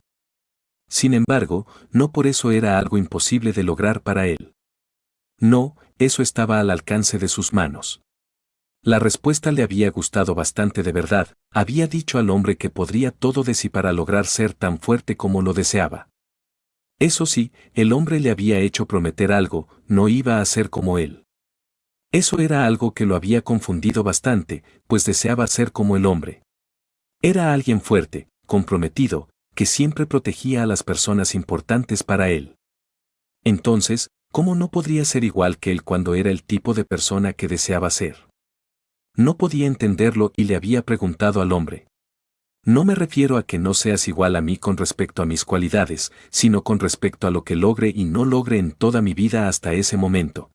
Sin embargo, no por eso era algo imposible de lograr para él. No, eso estaba al alcance de sus manos. La respuesta le había gustado bastante de verdad, había dicho al hombre que podría todo de sí para lograr ser tan fuerte como lo deseaba. Eso sí, el hombre le había hecho prometer algo, no iba a ser como él. Eso era algo que lo había confundido bastante, pues deseaba ser como el hombre. Era alguien fuerte, comprometido, que siempre protegía a las personas importantes para él. Entonces, ¿cómo no podría ser igual que él cuando era el tipo de persona que deseaba ser? No podía entenderlo y le había preguntado al hombre. No me refiero a que no seas igual a mí con respecto a mis cualidades, sino con respecto a lo que logre y no logre en toda mi vida hasta ese momento.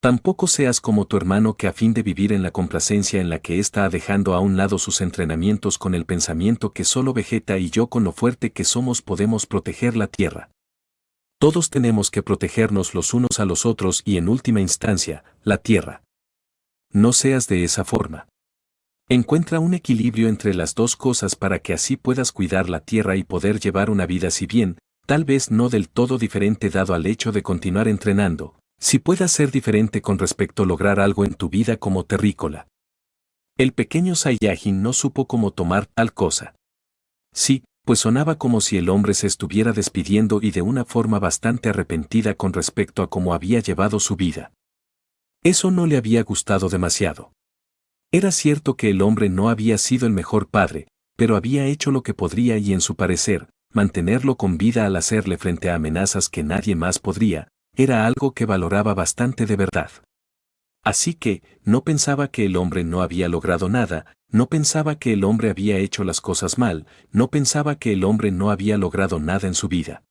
Tampoco seas como tu hermano que a fin de vivir en la complacencia en la que está dejando a un lado sus entrenamientos con el pensamiento que solo Vegeta y yo con lo fuerte que somos podemos proteger la tierra. Todos tenemos que protegernos los unos a los otros y en última instancia, la tierra. No seas de esa forma. Encuentra un equilibrio entre las dos cosas para que así puedas cuidar la tierra y poder llevar una vida si bien, tal vez no del todo diferente dado al hecho de continuar entrenando. Si puedas ser diferente con respecto a lograr algo en tu vida como terrícola. El pequeño Saiyajin no supo cómo tomar tal cosa. Sí, pues sonaba como si el hombre se estuviera despidiendo y de una forma bastante arrepentida con respecto a cómo había llevado su vida. Eso no le había gustado demasiado. Era cierto que el hombre no había sido el mejor padre, pero había hecho lo que podría y en su parecer, mantenerlo con vida al hacerle frente a amenazas que nadie más podría, era algo que valoraba bastante de verdad. Así que, no pensaba que el hombre no había logrado nada, no pensaba que el hombre había hecho las cosas mal, no pensaba que el hombre no había logrado nada en su vida.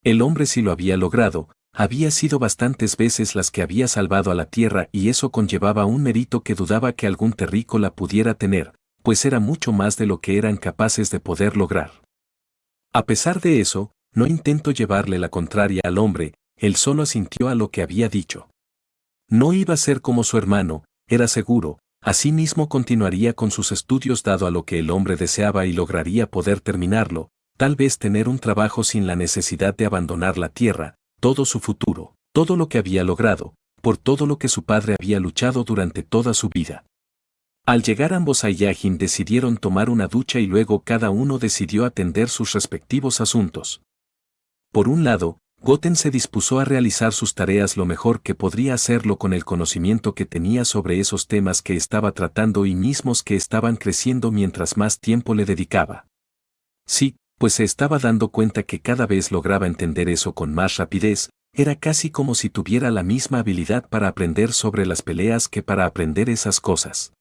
El hombre sí lo había logrado, había sido bastantes veces las que había salvado a la tierra y eso conllevaba un mérito que dudaba que algún terrícola pudiera tener, pues era mucho más de lo que eran capaces de poder lograr. A pesar de eso, no intentó llevarle la contraria al hombre, él solo asintió a lo que había dicho. No iba a ser como su hermano, era seguro, asimismo continuaría con sus estudios dado a lo que el hombre deseaba y lograría poder terminarlo, tal vez tener un trabajo sin la necesidad de abandonar la tierra, todo su futuro, todo lo que había logrado, por todo lo que su padre había luchado durante toda su vida. Al llegar ambos Saiyajin decidieron tomar una ducha y luego cada uno decidió atender sus respectivos asuntos. Por un lado, Goten se dispuso a realizar sus tareas lo mejor que podría hacerlo con el conocimiento que tenía sobre esos temas que estaba tratando y mismos que estaban creciendo mientras más tiempo le dedicaba. Sí, pues se estaba dando cuenta que cada vez lograba entender eso con más rapidez, era casi como si tuviera la misma habilidad para aprender sobre las peleas que para aprender esas cosas.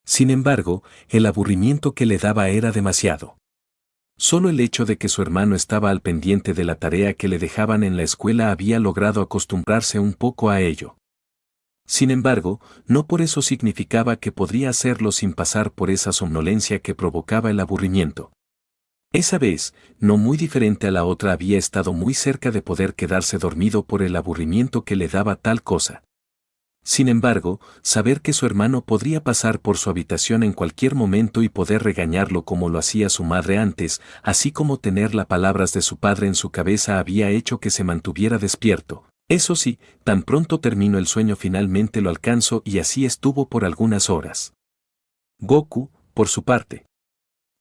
Sin embargo, el aburrimiento que le daba era demasiado. Solo el hecho de que su hermano estaba al pendiente de la tarea que le dejaban en la escuela había logrado acostumbrarse un poco a ello. Sin embargo, no por eso significaba que podría hacerlo sin pasar por esa somnolencia que provocaba el aburrimiento. Esa vez, no muy diferente a la otra, había estado muy cerca de poder quedarse dormido por el aburrimiento que le daba tal cosa. Sin embargo, saber que su hermano podría pasar por su habitación en cualquier momento y poder regañarlo como lo hacía su madre antes, así como tener las palabras de su padre en su cabeza, había hecho que se mantuviera despierto. Eso sí, tan pronto terminó el sueño finalmente lo alcanzó y así estuvo por algunas horas. Goku, por su parte,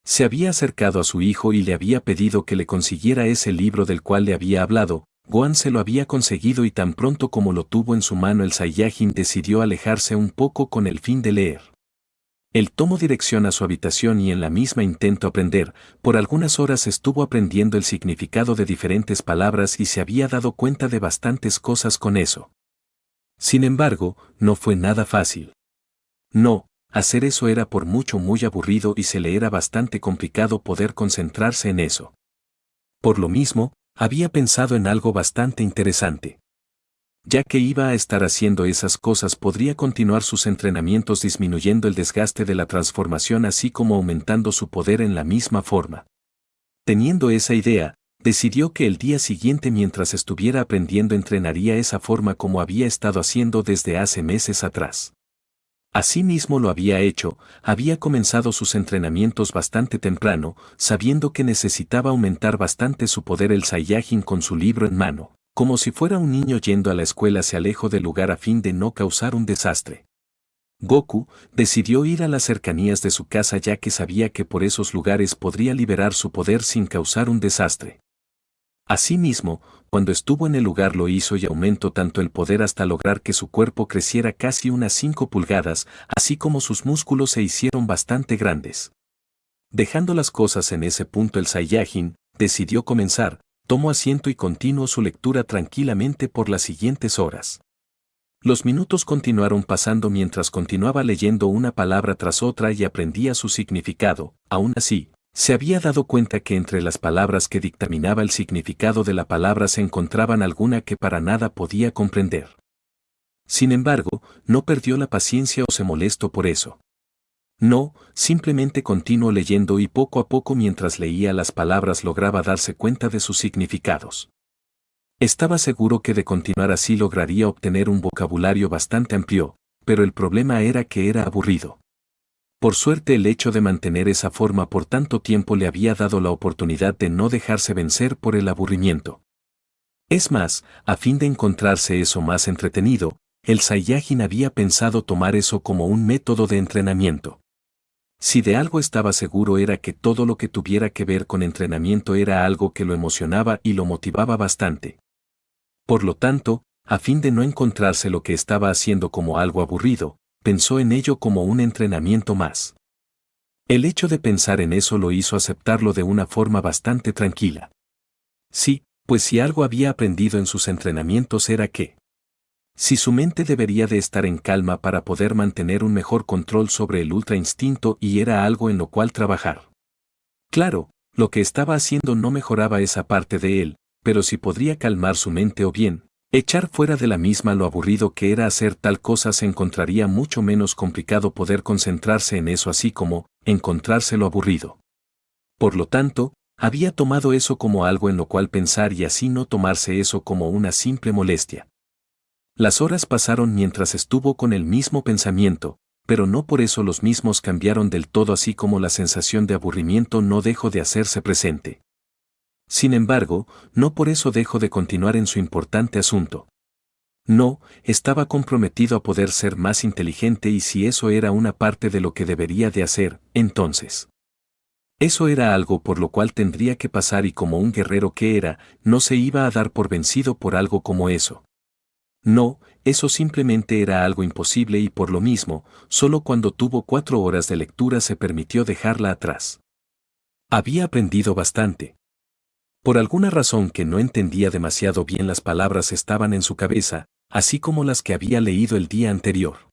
se había acercado a su hijo y le había pedido que le consiguiera ese libro del cual le había hablado. Gohan se lo había conseguido y tan pronto como lo tuvo en su mano el Saiyajin decidió alejarse un poco con el fin de leer. Él tomó dirección a su habitación y en la misma intentó aprender. Por algunas horas estuvo aprendiendo el significado de diferentes palabras y se había dado cuenta de bastantes cosas con eso. Sin embargo, no fue nada fácil. No, hacer eso era por mucho muy aburrido y se le era bastante complicado poder concentrarse en eso. Por lo mismo, había pensado en algo bastante interesante. Ya que iba a estar haciendo esas cosas, podría continuar sus entrenamientos disminuyendo el desgaste de la transformación así como aumentando su poder en la misma forma. Teniendo esa idea, decidió que el día siguiente mientras estuviera aprendiendo entrenaría esa forma como había estado haciendo desde hace meses atrás. Asimismo lo había hecho, había comenzado sus entrenamientos bastante temprano, sabiendo que necesitaba aumentar bastante su poder. El Saiyajin con su libro en mano, como si fuera un niño yendo a la escuela, se alejó del lugar a fin de no causar un desastre. Goku decidió ir a las cercanías de su casa ya que sabía que por esos lugares podría liberar su poder sin causar un desastre. Asimismo, cuando estuvo en el lugar lo hizo y aumentó tanto el poder hasta lograr que su cuerpo creciera casi unas 5 pulgadas, así como sus músculos se hicieron bastante grandes. Dejando las cosas en ese punto, el Saiyajin decidió comenzar, tomó asiento y continuó su lectura tranquilamente por las siguientes horas. Los minutos continuaron pasando mientras continuaba leyendo una palabra tras otra y aprendía su significado. Aún así, se había dado cuenta que entre las palabras que dictaminaba el significado de la palabra se encontraban alguna que para nada podía comprender. Sin embargo, no perdió la paciencia o se molestó por eso. No, simplemente continuó leyendo y poco a poco mientras leía las palabras lograba darse cuenta de sus significados. Estaba seguro que de continuar así lograría obtener un vocabulario bastante amplio, pero el problema era que era aburrido. Por suerte el hecho de mantener esa forma por tanto tiempo le había dado la oportunidad de no dejarse vencer por el aburrimiento. Es más, a fin de encontrarse eso más entretenido, el Saiyajin había pensado tomar eso como un método de entrenamiento. Si de algo estaba seguro era que todo lo que tuviera que ver con entrenamiento era algo que lo emocionaba y lo motivaba bastante. Por lo tanto, a fin de no encontrarse lo que estaba haciendo como algo aburrido, pensó en ello como un entrenamiento más. El hecho de pensar en eso lo hizo aceptarlo de una forma bastante tranquila. Sí, pues si algo había aprendido en sus entrenamientos era que si su mente debería de estar en calma para poder mantener un mejor control sobre el ultra instinto y era algo en lo cual trabajar. Claro, lo que estaba haciendo no mejoraba esa parte de él, pero si podría calmar su mente o bien echar fuera de la misma lo aburrido que era hacer tal cosa, se encontraría mucho menos complicado poder concentrarse en eso así como encontrarse lo aburrido. Por lo tanto, había tomado eso como algo en lo cual pensar y así no tomarse eso como una simple molestia. Las horas pasaron mientras estuvo con el mismo pensamiento, pero no por eso los mismos cambiaron del todo, así como la sensación de aburrimiento no dejó de hacerse presente. Sin embargo, no por eso dejó de continuar en su importante asunto. No, estaba comprometido a poder ser más inteligente y si eso era una parte de lo que debería de hacer, entonces Eso era algo por lo cual tendría que pasar y como un guerrero que era, no se iba a dar por vencido por algo como eso. No, eso simplemente era algo imposible y por lo mismo, solo cuando tuvo 4 horas de lectura se permitió dejarla atrás. Había aprendido bastante. Por alguna razón que no entendía demasiado bien, las palabras estaban en su cabeza, así como las que había leído el día anterior.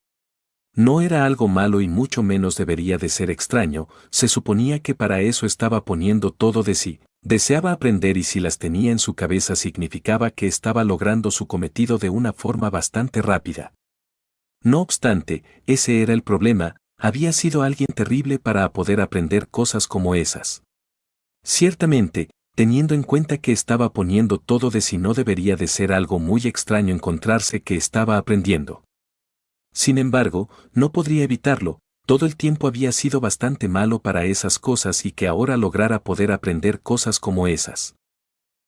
No era algo malo y mucho menos debería de ser extraño, se suponía que para eso estaba poniendo todo de sí, deseaba aprender y si las tenía en su cabeza significaba que estaba logrando su cometido de una forma bastante rápida. No obstante, ese era el problema, había sido alguien terrible para poder aprender cosas como esas. Ciertamente, teniendo en cuenta que estaba poniendo todo de sí no debería de ser algo muy extraño encontrarse que estaba aprendiendo. Sin embargo, no podría evitarlo, todo el tiempo había sido bastante malo para esas cosas y que ahora lograra poder aprender cosas como esas.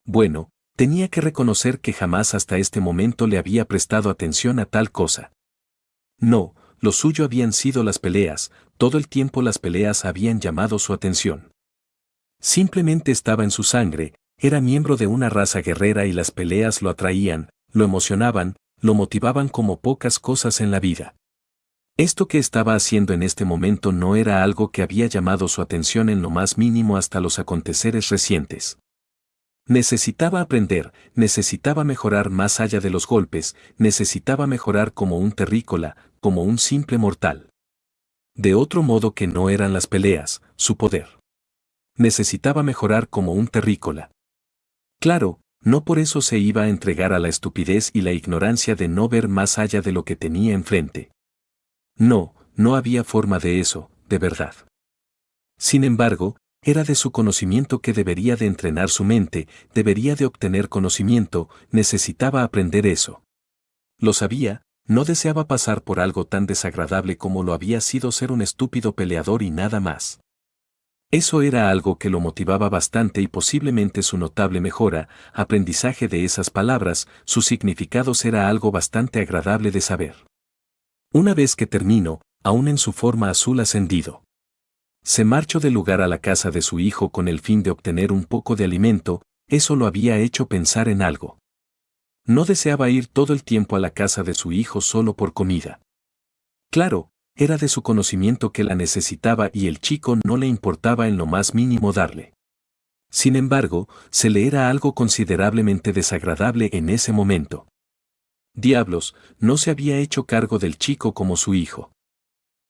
Bueno, tenía que reconocer que jamás hasta este momento le había prestado atención a tal cosa. No, lo suyo habían sido las peleas, todo el tiempo las peleas habían llamado su atención. Simplemente estaba en su sangre, era miembro de una raza guerrera y las peleas lo atraían, lo emocionaban, lo motivaban como pocas cosas en la vida. Esto que estaba haciendo en este momento no era algo que había llamado su atención en lo más mínimo hasta los aconteceres recientes. Necesitaba aprender, necesitaba mejorar más allá de los golpes, necesitaba mejorar como un terrícola, como un simple mortal. De otro modo que no eran las peleas, su poder. Necesitaba mejorar como un terrícola. Claro, no por eso se iba a entregar a la estupidez y la ignorancia de no ver más allá de lo que tenía enfrente. No, no había forma de eso, de verdad. Sin embargo, era de su conocimiento que debería de entrenar su mente, debería de obtener conocimiento, necesitaba aprender eso. Lo sabía, no deseaba pasar por algo tan desagradable como lo había sido ser un estúpido peleador y nada más. Eso era algo que lo motivaba bastante y posiblemente su notable mejora, aprendizaje de esas palabras, sus significados era algo bastante agradable de saber. Una vez que terminó, aún en su forma azul ascendido, se marchó del lugar a la casa de su hijo con el fin de obtener un poco de alimento, eso lo había hecho pensar en algo. No deseaba ir todo el tiempo a la casa de su hijo solo por comida. Claro, era de su conocimiento que la necesitaba y el chico no le importaba en lo más mínimo darle. Sin embargo, se le era algo considerablemente desagradable en ese momento. Diablos, no se había hecho cargo del chico como su hijo.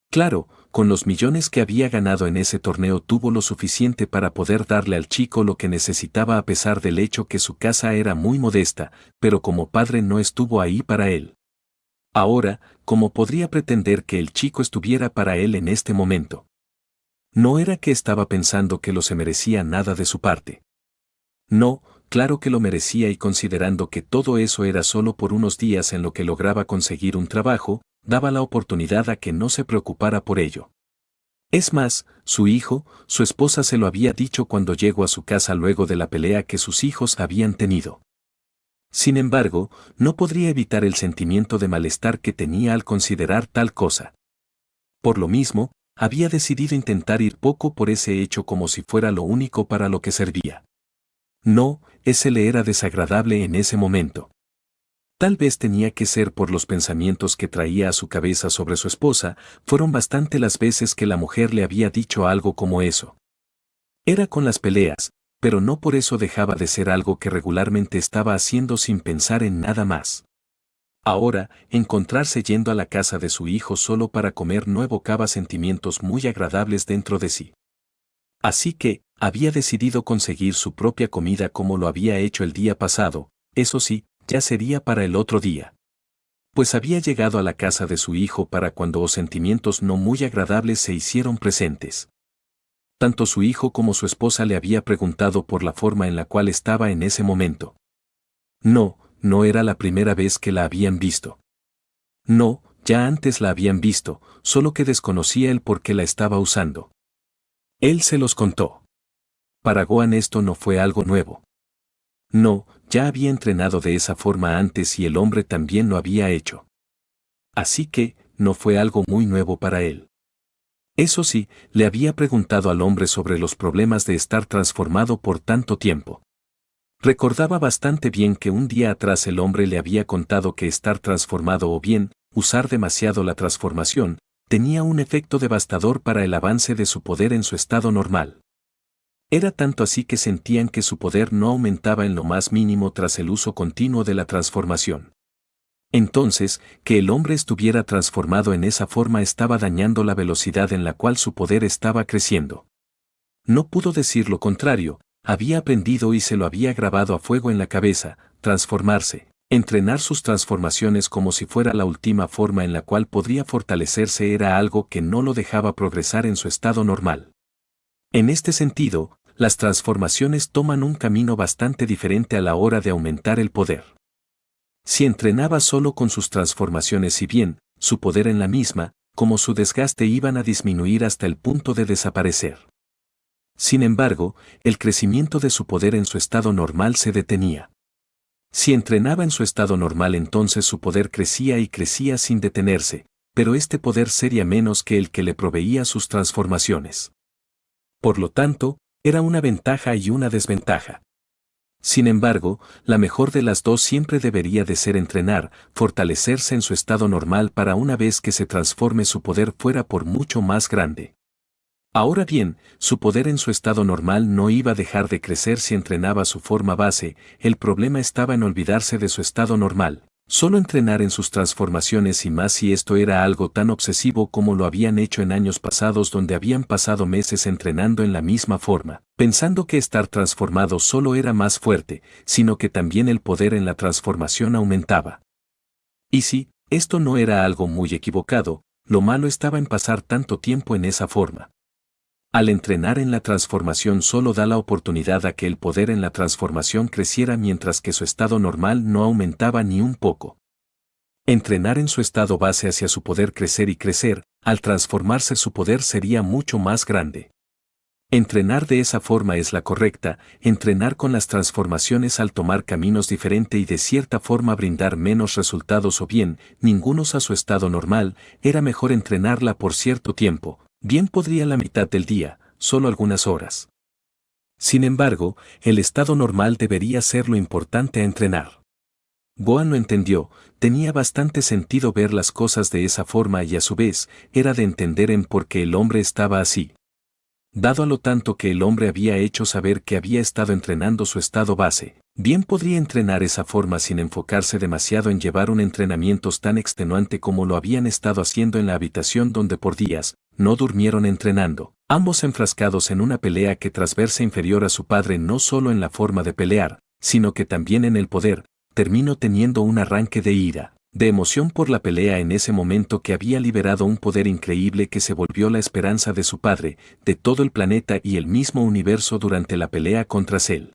Claro, con los millones que había ganado en ese torneo tuvo lo suficiente para poder darle al chico lo que necesitaba a pesar del hecho que su casa era muy modesta, pero como padre no estuvo ahí para él. Ahora, ¿cómo podría pretender que el chico estuviera para él en este momento? No era que estaba pensando que lo se merecía nada de su parte. No, claro que lo merecía y considerando que todo eso era solo por unos días en lo que lograba conseguir un trabajo, daba la oportunidad a que no se preocupara por ello. Es más, su hijo, su esposa se lo había dicho cuando llegó a su casa luego de la pelea que sus hijos habían tenido. Sin embargo, no podría evitar el sentimiento de malestar que tenía al considerar tal cosa. Por lo mismo, había decidido intentar ir poco por ese hecho como si fuera lo único para lo que servía. No, ese le era desagradable en ese momento. Tal vez tenía que ser por los pensamientos que traía a su cabeza sobre su esposa, fueron bastante las veces que la mujer le había dicho algo como eso. Era con las peleas, pero no por eso dejaba de ser algo que regularmente estaba haciendo sin pensar en nada más. Ahora, encontrarse yendo a la casa de su hijo solo para comer no evocaba sentimientos muy agradables dentro de sí. Así que, había decidido conseguir su propia comida como lo había hecho el día pasado, eso sí, ya sería para el otro día. Pues había llegado a la casa de su hijo para cuando sentimientos no muy agradables se hicieron presentes. Tanto su hijo como su esposa le había preguntado por la forma en la cual estaba en ese momento. No, no era la primera vez que la habían visto. No, ya antes la habían visto, solo que desconocía el por qué la estaba usando. Él se los contó. Para Gohan esto no fue algo nuevo. No, ya había entrenado de esa forma antes y el hombre también lo había hecho. Así que, no fue algo muy nuevo para él. Eso sí, le había preguntado al hombre sobre los problemas de estar transformado por tanto tiempo. Recordaba bastante bien que un día atrás el hombre le había contado que estar transformado o bien, usar demasiado la transformación, tenía un efecto devastador para el avance de su poder en su estado normal. Era tanto así que sentían que su poder no aumentaba en lo más mínimo tras el uso continuo de la transformación. Entonces, que el hombre estuviera transformado en esa forma estaba dañando la velocidad en la cual su poder estaba creciendo. No pudo decir lo contrario, había aprendido y se lo había grabado a fuego en la cabeza, transformarse, entrenar sus transformaciones como si fuera la última forma en la cual podría fortalecerse era algo que no lo dejaba progresar en su estado normal. En este sentido, las transformaciones toman un camino bastante diferente a la hora de aumentar el poder. Si entrenaba solo con sus transformaciones y bien, su poder en la misma, como su desgaste iban a disminuir hasta el punto de desaparecer. Sin embargo, el crecimiento de su poder en su estado normal se detenía. Si entrenaba en su estado normal entonces su poder crecía y crecía sin detenerse, pero este poder sería menos que el que le proveía sus transformaciones. Por lo tanto, era una ventaja y una desventaja. Sin embargo, la mejor de las dos siempre debería de ser entrenar, fortalecerse en su estado normal para una vez que se transforme su poder fuera por mucho más grande. Ahora bien, su poder en su estado normal no iba a dejar de crecer si entrenaba su forma base, el problema estaba en olvidarse de su estado normal, solo entrenar en sus transformaciones y más si esto era algo tan obsesivo como lo habían hecho en años pasados donde habían pasado meses entrenando en la misma forma, pensando que estar transformado solo era más fuerte, sino que también el poder en la transformación aumentaba. Y si, esto no era algo muy equivocado, lo malo estaba en pasar tanto tiempo en esa forma. Al entrenar en la transformación solo da la oportunidad a que el poder en la transformación creciera mientras que su estado normal no aumentaba ni un poco. Entrenar en su estado base hacia su poder crecer y crecer, al transformarse su poder sería mucho más grande. Entrenar de esa forma es la correcta, entrenar con las transformaciones al tomar caminos diferentes y de cierta forma brindar menos resultados o bien, ningunos a su estado normal, era mejor entrenarla por cierto tiempo. Bien podría la mitad del día, solo algunas horas. Sin embargo, el estado normal debería ser lo importante a entrenar. Gohan lo entendió, tenía bastante sentido ver las cosas de esa forma y a su vez, era de entender en por qué el hombre estaba así. Dado a lo tanto que el hombre había hecho saber que había estado entrenando su estado base, bien podría entrenar esa forma sin enfocarse demasiado en llevar un entrenamiento tan extenuante como lo habían estado haciendo en la habitación donde por días, no durmieron entrenando, ambos enfrascados en una pelea que tras verse inferior a su padre no solo en la forma de pelear, sino que también en el poder, terminó teniendo un arranque de ira, de emoción por la pelea en ese momento que había liberado un poder increíble que se volvió la esperanza de su padre, de todo el planeta y el mismo universo durante la pelea contra Cell.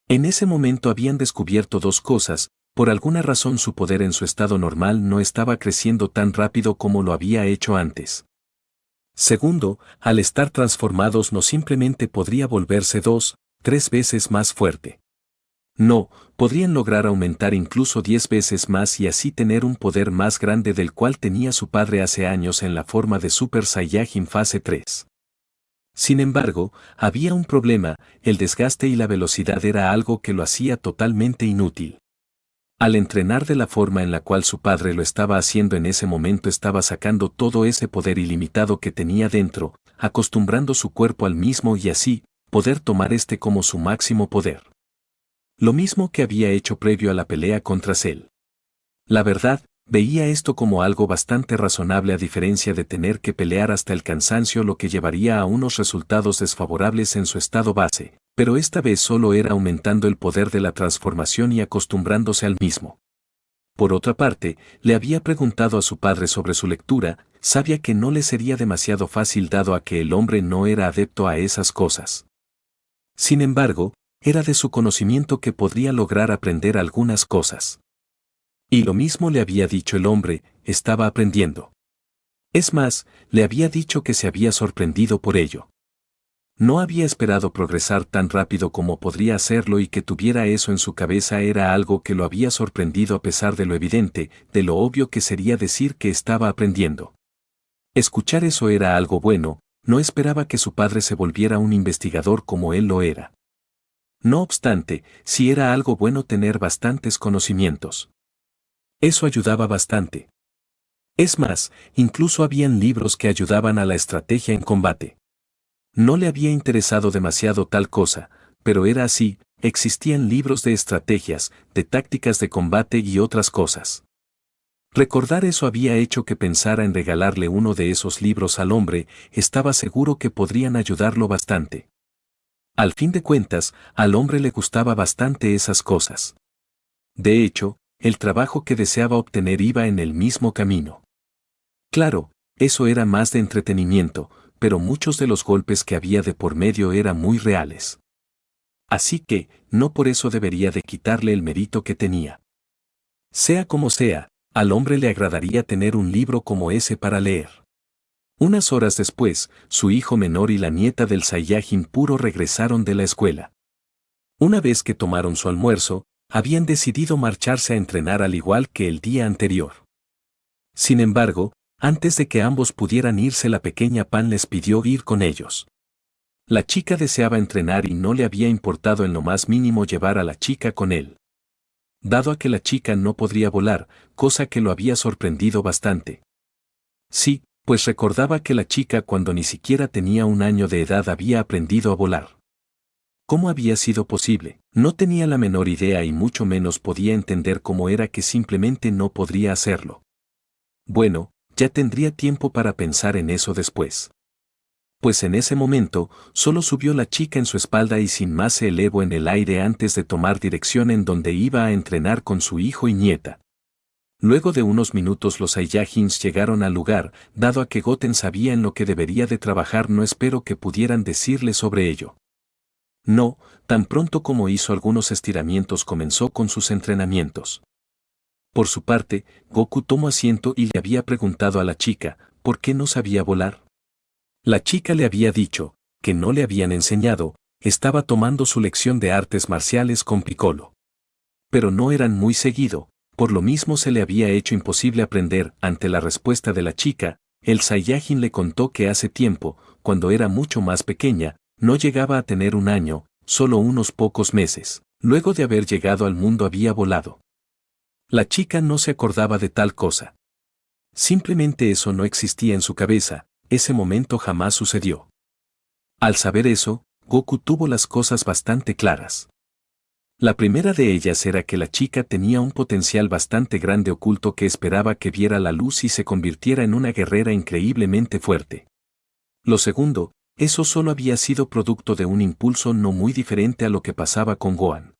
En ese momento habían descubierto dos cosas, por alguna razón su poder en su estado normal no estaba creciendo tan rápido como lo había hecho antes. Segundo, al estar transformados no simplemente podría volverse 2, 3 veces más fuerte. No, podrían lograr aumentar incluso 10 veces más y así tener un poder más grande del cual tenía su padre hace años en la forma de Super Saiyajin fase 3. Sin embargo, había un problema, el desgaste y la velocidad era algo que lo hacía totalmente inútil. Al entrenar de la forma en la cual su padre lo estaba haciendo en ese momento estaba sacando todo ese poder ilimitado que tenía dentro, acostumbrando su cuerpo al mismo y así, poder tomar este como su máximo poder. Lo mismo que había hecho previo a la pelea contra Cell. La verdad, veía esto como algo bastante razonable a diferencia de tener que pelear hasta el cansancio lo que llevaría a unos resultados desfavorables en su estado base, pero esta vez solo era aumentando el poder de la transformación y acostumbrándose al mismo. Por otra parte, le había preguntado a su padre sobre su lectura, sabía que no le sería demasiado fácil dado a que el hombre no era adepto a esas cosas. Sin embargo, era de su conocimiento que podría lograr aprender algunas cosas. Y lo mismo le había dicho el hombre, estaba aprendiendo. Es más, le había dicho que se había sorprendido por ello. No había esperado progresar tan rápido como podría hacerlo y que tuviera eso en su cabeza era algo que lo había sorprendido a pesar de lo evidente, de lo obvio que sería decir que estaba aprendiendo. Escuchar eso era algo bueno, no esperaba que su padre se volviera un investigador como él lo era. No obstante, sí era algo bueno tener bastantes conocimientos. Eso ayudaba bastante. Es más, incluso habían libros que ayudaban a la estrategia en combate. No le había interesado demasiado tal cosa, pero era así, existían libros de estrategias, de tácticas de combate y otras cosas. Recordar eso había hecho que pensara en regalarle uno de esos libros al hombre, estaba seguro que podrían ayudarlo bastante. Al fin de cuentas, al hombre le gustaba bastante esas cosas. De hecho, el trabajo que deseaba obtener iba en el mismo camino. Claro, eso era más de entretenimiento, pero muchos de los golpes que había de por medio eran muy reales. Así que, no por eso debería de quitarle el mérito que tenía. Sea como sea, al hombre le agradaría tener un libro como ese para leer. Unas horas después, su hijo menor y la nieta del Saiyajin puro regresaron de la escuela. Una vez que tomaron su almuerzo, habían decidido marcharse a entrenar al igual que el día anterior. Sin embargo, antes de que ambos pudieran irse, la pequeña Pan les pidió ir con ellos. La chica deseaba entrenar y no le había importado en lo más mínimo llevar a la chica con él. Dado a que la chica no podría volar, cosa que lo había sorprendido bastante. Sí, pues recordaba que la chica cuando ni siquiera tenía un año de edad había aprendido a volar. ¿Cómo había sido posible? No tenía la menor idea y mucho menos podía entender cómo era que simplemente no podría hacerlo. Bueno, ya tendría tiempo para pensar en eso después. Pues en ese momento, solo subió la chica en su espalda y sin más se elevó en el aire antes de tomar dirección en donde iba a entrenar con su hijo y nieta. Luego de unos minutos los Saiyajins llegaron al lugar, dado a que Goten sabía en lo que debería de trabajar, no espero que pudieran decirle sobre ello. No, tan pronto como hizo algunos estiramientos comenzó con sus entrenamientos. Por su parte, Goku tomó asiento y le había preguntado a la chica, ¿por qué no sabía volar? La chica le había dicho, que no le habían enseñado, estaba tomando su lección de artes marciales con Piccolo. Pero no eran muy seguido, por lo mismo se le había hecho imposible aprender. Ante la respuesta de la chica, el Saiyajin le contó que hace tiempo, cuando era mucho más pequeña, no llegaba a tener un año, solo unos pocos meses, luego de haber llegado al mundo había volado. La chica no se acordaba de tal cosa. Simplemente eso no existía en su cabeza. Ese momento jamás sucedió. Al saber eso, Goku tuvo las cosas bastante claras. La primera de ellas era que la chica tenía un potencial bastante grande oculto que esperaba que viera la luz y se convirtiera en una guerrera increíblemente fuerte. Lo segundo, eso solo había sido producto de un impulso no muy diferente a lo que pasaba con Gohan.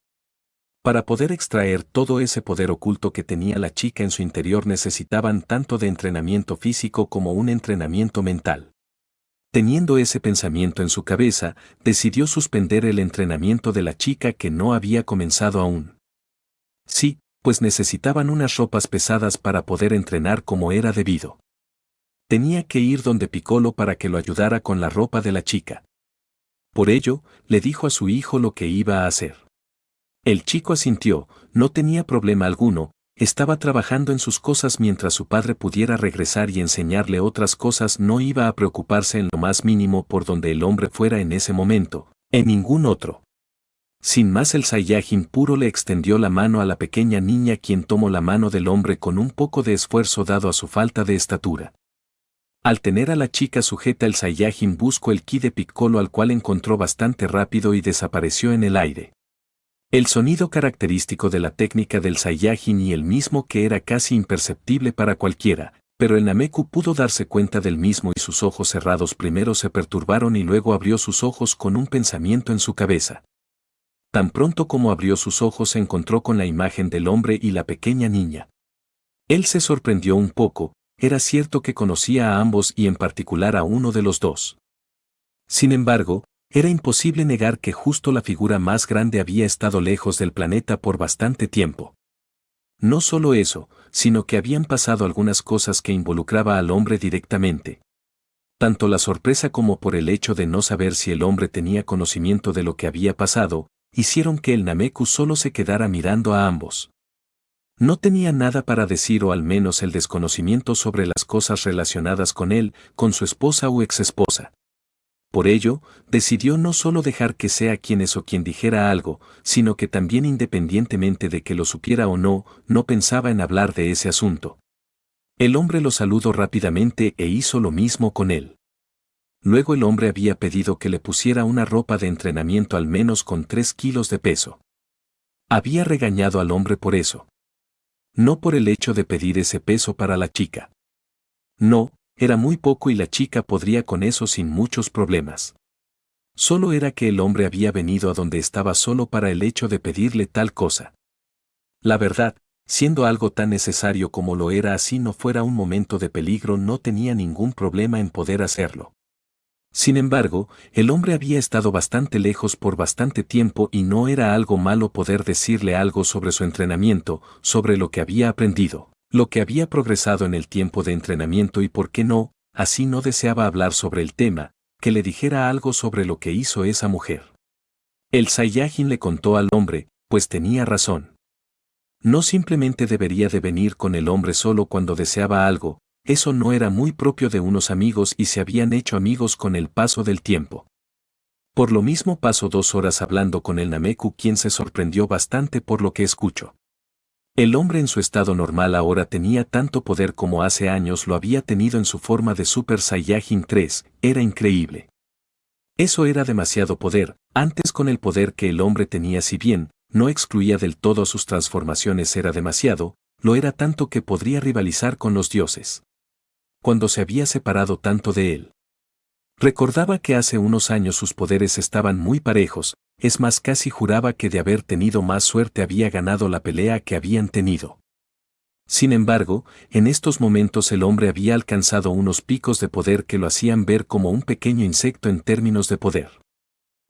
Para poder extraer todo ese poder oculto que tenía la chica en su interior necesitaban tanto de entrenamiento físico como un entrenamiento mental. Teniendo ese pensamiento en su cabeza, decidió suspender el entrenamiento de la chica que no había comenzado aún. Sí, pues necesitaban unas ropas pesadas para poder entrenar como era debido. Tenía que ir donde Piccolo para que lo ayudara con la ropa de la chica. Por ello, le dijo a su hijo lo que iba a hacer. El chico asintió, no tenía problema alguno, estaba trabajando en sus cosas mientras su padre pudiera regresar y enseñarle otras cosas, no iba a preocuparse en lo más mínimo por donde el hombre fuera en ese momento, en ningún otro. Sin más el Saiyajin puro le extendió la mano a la pequeña niña, quien tomó la mano del hombre con un poco de esfuerzo dado a su falta de estatura. Al tener a la chica sujeta el Saiyajin buscó el ki de Piccolo, al cual encontró bastante rápido y desapareció en el aire. El sonido característico de la técnica del Saiyajin y el mismo que era casi imperceptible para cualquiera, pero el Nameku pudo darse cuenta del mismo y sus ojos cerrados primero se perturbaron y luego abrió sus ojos con un pensamiento en su cabeza. Tan pronto como abrió sus ojos se encontró con la imagen del hombre y la pequeña niña. Él se sorprendió un poco, era cierto que conocía a ambos y en particular a uno de los dos. Sin embargo, era imposible negar que justo la figura más grande había estado lejos del planeta por bastante tiempo. No solo eso, sino que habían pasado algunas cosas que involucraba al hombre directamente. Tanto la sorpresa como por el hecho de no saber si el hombre tenía conocimiento de lo que había pasado, hicieron que el Nameku solo se quedara mirando a ambos. No tenía nada para decir o al menos el desconocimiento sobre las cosas relacionadas con él, con su esposa o exesposa. Por ello, decidió no solo dejar que sea quienes o quien dijera algo, sino que también independientemente de que lo supiera o no, no pensaba en hablar de ese asunto. El hombre lo saludó rápidamente e hizo lo mismo con él. Luego el hombre había pedido que le pusiera una ropa de entrenamiento al menos con 3 kilos de peso. Había regañado al hombre por eso. No por el hecho de pedir ese peso para la chica. No, era muy poco y la chica podría con eso sin muchos problemas. Solo era que el hombre había venido a donde estaba solo para el hecho de pedirle tal cosa. La verdad, siendo algo tan necesario como lo era así no fuera un momento de peligro no tenía ningún problema en poder hacerlo. Sin embargo, el hombre había estado bastante lejos por bastante tiempo y no era algo malo poder decirle algo sobre su entrenamiento, sobre lo que había aprendido, lo que había progresado en el tiempo de entrenamiento y por qué no, así no deseaba hablar sobre el tema, que le dijera algo sobre lo que hizo esa mujer. El Saiyajin le contó al hombre, pues tenía razón. No simplemente debería de venir con el hombre solo cuando deseaba algo, eso no era muy propio de unos amigos y se habían hecho amigos con el paso del tiempo. Por lo mismo pasó 2 horas hablando con el Nameku quien se sorprendió bastante por lo que escuchó. El hombre en su estado normal ahora tenía tanto poder como hace años lo había tenido en su forma de Super Saiyajin 3, era increíble. Eso era demasiado poder, antes con el poder que el hombre tenía si bien, no excluía del todo sus transformaciones era demasiado, lo era tanto que podría rivalizar con los dioses. Cuando se había separado tanto de él. Recordaba que hace unos años sus poderes estaban muy parejos, es más casi juraba que de haber tenido más suerte había ganado la pelea que habían tenido. Sin embargo, en estos momentos el hombre había alcanzado unos picos de poder que lo hacían ver como un pequeño insecto en términos de poder.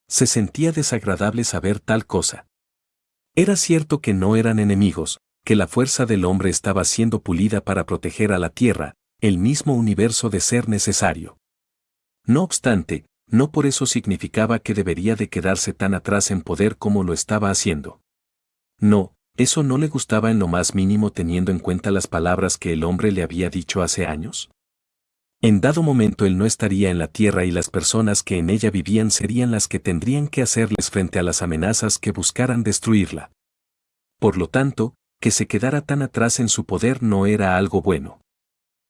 Se sentía desagradable saber tal cosa. Era cierto que no eran enemigos, que la fuerza del hombre estaba siendo pulida para proteger a la Tierra, el mismo universo de ser necesario. No obstante, no por eso significaba que debería de quedarse tan atrás en poder como lo estaba haciendo. No, eso no le gustaba en lo más mínimo teniendo en cuenta las palabras que el hombre le había dicho hace años. En dado momento él no estaría en la Tierra y las personas que en ella vivían serían las que tendrían que hacerles frente a las amenazas que buscaran destruirla. Por lo tanto, que se quedara tan atrás en su poder no era algo bueno.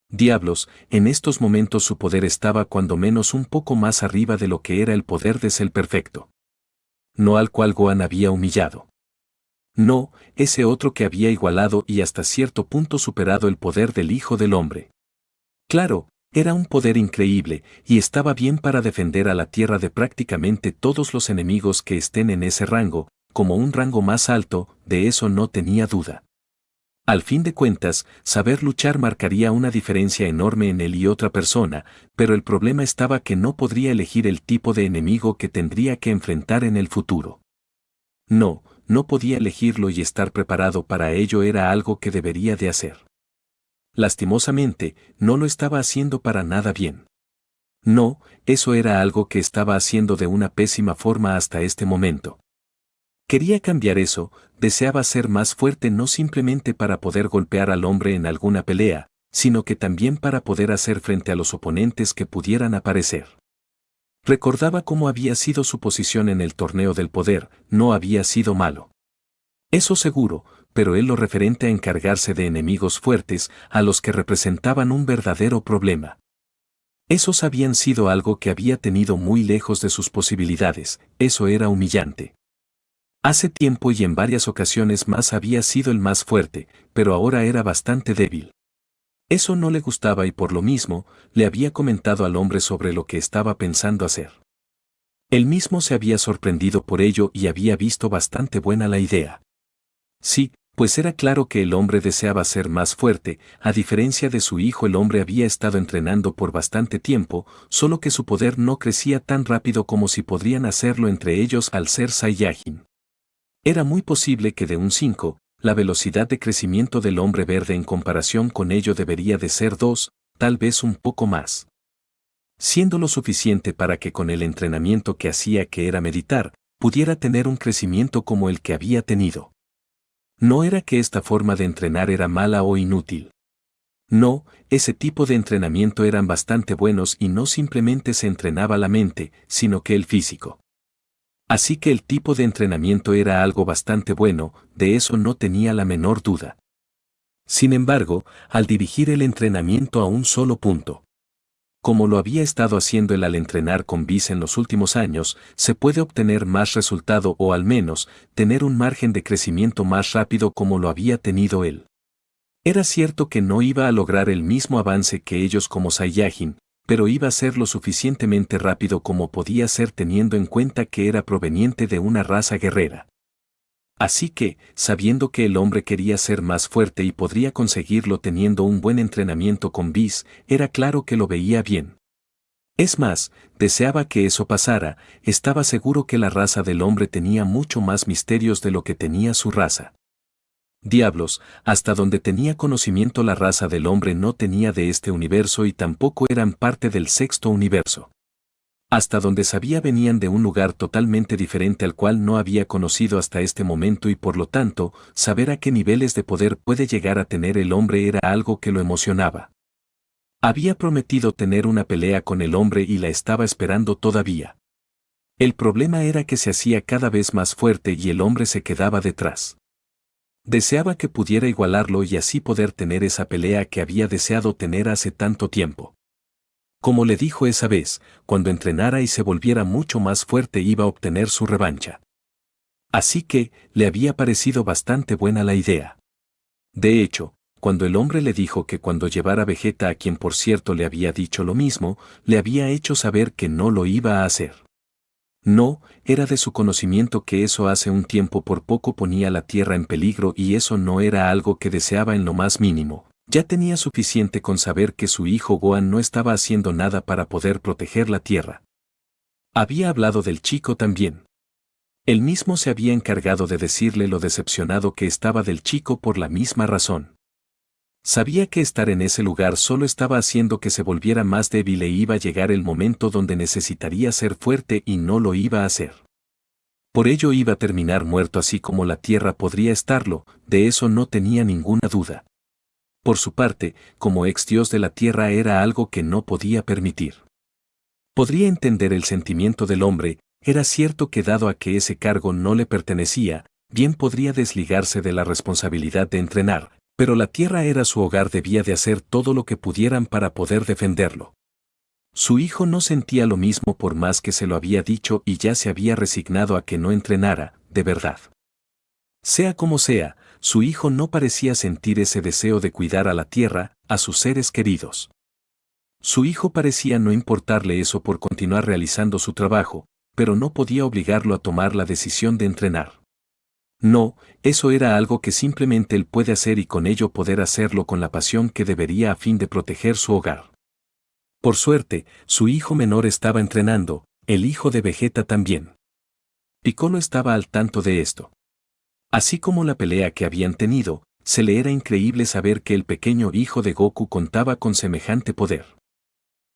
Diablos, en estos momentos su poder estaba cuando menos un poco más arriba de lo que era el poder de Cell Perfecto. No al cual Gohan había humillado. No, ese otro que había igualado y hasta cierto punto superado el poder del Hijo del Hombre. Claro, era un poder increíble, y estaba bien para defender a la Tierra de prácticamente todos los enemigos que estén en ese rango, como un rango más alto, de eso no tenía duda. Al fin de cuentas, saber luchar marcaría una diferencia enorme en él y otra persona, pero el problema estaba que no podría elegir el tipo de enemigo que tendría que enfrentar en el futuro. No, no podía elegirlo y estar preparado para ello era algo que debería de hacer. Lastimosamente, no lo estaba haciendo para nada bien. No, eso era algo que estaba haciendo de una pésima forma hasta este momento. Quería cambiar eso, deseaba ser más fuerte no simplemente para poder golpear al hombre en alguna pelea, sino que también para poder hacer frente a los oponentes que pudieran aparecer. Recordaba cómo había sido su posición en el torneo del poder, no había sido malo. Eso seguro, pero él lo referente a encargarse de enemigos fuertes, a los que representaban un verdadero problema. Esos habían sido algo que había tenido muy lejos de sus posibilidades, eso era humillante. Hace tiempo y en varias ocasiones más había sido el más fuerte, pero ahora era bastante débil. Eso no le gustaba y por lo mismo, le había comentado al hombre sobre lo que estaba pensando hacer. Él mismo se había sorprendido por ello y había visto bastante buena la idea. Sí, pues era claro que el hombre deseaba ser más fuerte, a diferencia de su hijo el hombre había estado entrenando por bastante tiempo, solo que su poder no crecía tan rápido como si podrían hacerlo entre ellos al ser Saiyajin. Era muy posible que de un 5, la velocidad de crecimiento del hombre verde en comparación con ello debería de ser 2, tal vez un poco más. Siendo lo suficiente para que con el entrenamiento que hacía que era meditar, pudiera tener un crecimiento como el que había tenido. No era que esta forma de entrenar era mala o inútil. No, ese tipo de entrenamiento eran bastante buenos y no simplemente se entrenaba la mente, sino que el físico. Así que el tipo de entrenamiento era algo bastante bueno, de eso no tenía la menor duda. Sin embargo, al dirigir el entrenamiento a un solo punto, como lo había estado haciendo él al entrenar con Bis en los últimos años, se puede obtener más resultado o al menos, tener un margen de crecimiento más rápido como lo había tenido él. Era cierto que no iba a lograr el mismo avance que ellos como Saiyajin, pero iba a ser lo suficientemente rápido como podía ser teniendo en cuenta que era proveniente de una raza guerrera. Así que, sabiendo que el hombre quería ser más fuerte y podría conseguirlo teniendo un buen entrenamiento con Bis, era claro que lo veía bien. Es más, deseaba que eso pasara, estaba seguro que la raza del hombre tenía mucho más misterios de lo que tenía su raza. Diablos, hasta donde tenía conocimiento la raza del hombre no tenía de este universo y tampoco eran parte del sexto universo. Hasta donde sabía venían de un lugar totalmente diferente al cual no había conocido hasta este momento y por lo tanto, saber a qué niveles de poder puede llegar a tener el hombre era algo que lo emocionaba. Había prometido tener una pelea con el hombre y la estaba esperando todavía. El problema era que se hacía cada vez más fuerte y el hombre se quedaba detrás. Deseaba que pudiera igualarlo y así poder tener esa pelea que había deseado tener hace tanto tiempo. Como le dijo esa vez, cuando entrenara y se volviera mucho más fuerte iba a obtener su revancha. Así que, le había parecido bastante buena la idea. De hecho, cuando el hombre le dijo que cuando llevara a Vegeta, a quien por cierto le había dicho lo mismo, le había hecho saber que no lo iba a hacer. No, era de su conocimiento que eso hace un tiempo por poco ponía la Tierra en peligro y eso no era algo que deseaba en lo más mínimo. Ya tenía suficiente con saber que su hijo Gohan no estaba haciendo nada para poder proteger la Tierra. Había hablado del chico también. Él mismo se había encargado de decirle lo decepcionado que estaba del chico por la misma razón. Sabía que estar en ese lugar solo estaba haciendo que se volviera más débil e iba a llegar el momento donde necesitaría ser fuerte y no lo iba a hacer. Por ello iba a terminar muerto así como la Tierra podría estarlo, de eso no tenía ninguna duda. Por su parte, como ex dios de la Tierra era algo que no podía permitir. Podría entender el sentimiento del hombre, era cierto que dado a que ese cargo no le pertenecía, bien podría desligarse de la responsabilidad de entrenar, pero la Tierra era su hogar, debía de hacer todo lo que pudieran para poder defenderlo. Su hijo no sentía lo mismo por más que se lo había dicho y ya se había resignado a que no entrenara, de verdad. Sea como sea, su hijo no parecía sentir ese deseo de cuidar a la Tierra, a sus seres queridos. Su hijo parecía no importarle eso por continuar realizando su trabajo, pero no podía obligarlo a tomar la decisión de entrenar. No, eso era algo que simplemente él puede hacer y con ello poder hacerlo con la pasión que debería a fin de proteger su hogar. Por suerte, su hijo menor estaba entrenando, el hijo de Vegeta también. Piccolo estaba al tanto de esto. Así como la pelea que habían tenido, se le era increíble saber que el pequeño hijo de Goku contaba con semejante poder.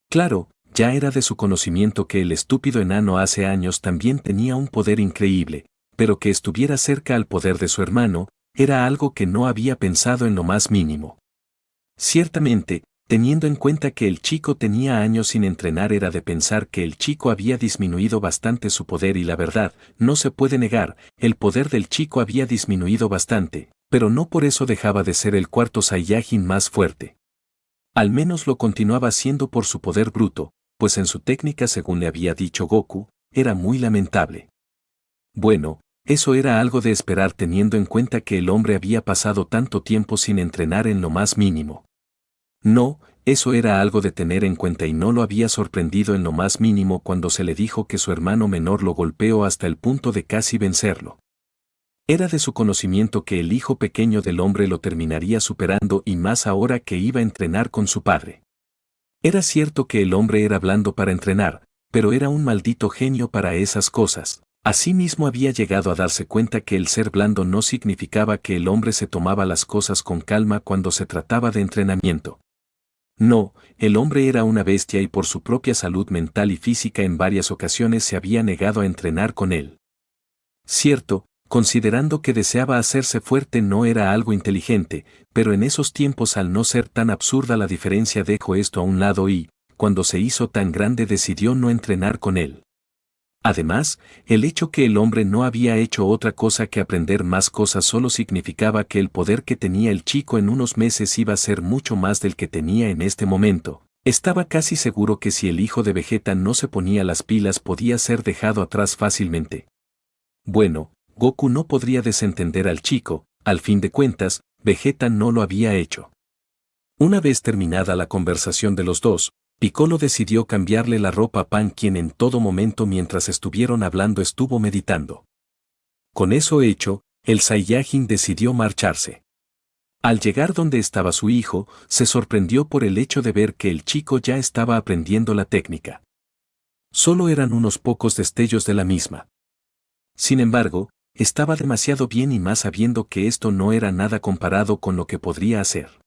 Claro, ya era de su conocimiento que el estúpido enano hace años también tenía un poder increíble, pero que estuviera cerca al poder de su hermano, era algo que no había pensado en lo más mínimo. Ciertamente, teniendo en cuenta que el chico tenía años sin entrenar, era de pensar que el chico había disminuido bastante su poder y la verdad, no se puede negar, el poder del chico había disminuido bastante, pero no por eso dejaba de ser el cuarto Saiyajin más fuerte. Al menos lo continuaba siendo por su poder bruto, pues en su técnica, según le había dicho Goku, era muy lamentable. Bueno, eso era algo de esperar teniendo en cuenta que el hombre había pasado tanto tiempo sin entrenar en lo más mínimo. No, eso era algo de tener en cuenta y no lo había sorprendido en lo más mínimo cuando se le dijo que su hermano menor lo golpeó hasta el punto de casi vencerlo. Era de su conocimiento que el hijo pequeño del hombre lo terminaría superando y más ahora que iba a entrenar con su padre. Era cierto que el hombre era blando para entrenar, pero era un maldito genio para esas cosas. Asimismo había llegado a darse cuenta que el ser blando no significaba que el hombre se tomaba las cosas con calma cuando se trataba de entrenamiento. No, el hombre era una bestia y por su propia salud mental y física en varias ocasiones se había negado a entrenar con él. Cierto, considerando que deseaba hacerse fuerte no era algo inteligente, pero en esos tiempos al no ser tan absurda la diferencia dejó esto a un lado y, cuando se hizo tan grande decidió no entrenar con él. Además, el hecho que el hombre no había hecho otra cosa que aprender más cosas solo significaba que el poder que tenía el chico en unos meses iba a ser mucho más del que tenía en este momento. Estaba casi seguro que si el hijo de Vegeta no se ponía las pilas podía ser dejado atrás fácilmente. Bueno, Goku no podría desentender al chico, al fin de cuentas, Vegeta no lo había hecho. Una vez terminada la conversación de los dos, Piccolo decidió cambiarle la ropa a Pan, quien en todo momento mientras estuvieron hablando estuvo meditando. Con eso hecho, el Saiyajin decidió marcharse. Al llegar donde estaba su hijo, se sorprendió por el hecho de ver que el chico ya estaba aprendiendo la técnica. Solo eran unos pocos destellos de la misma. Sin embargo, estaba demasiado bien y más sabiendo que esto no era nada comparado con lo que podría hacer.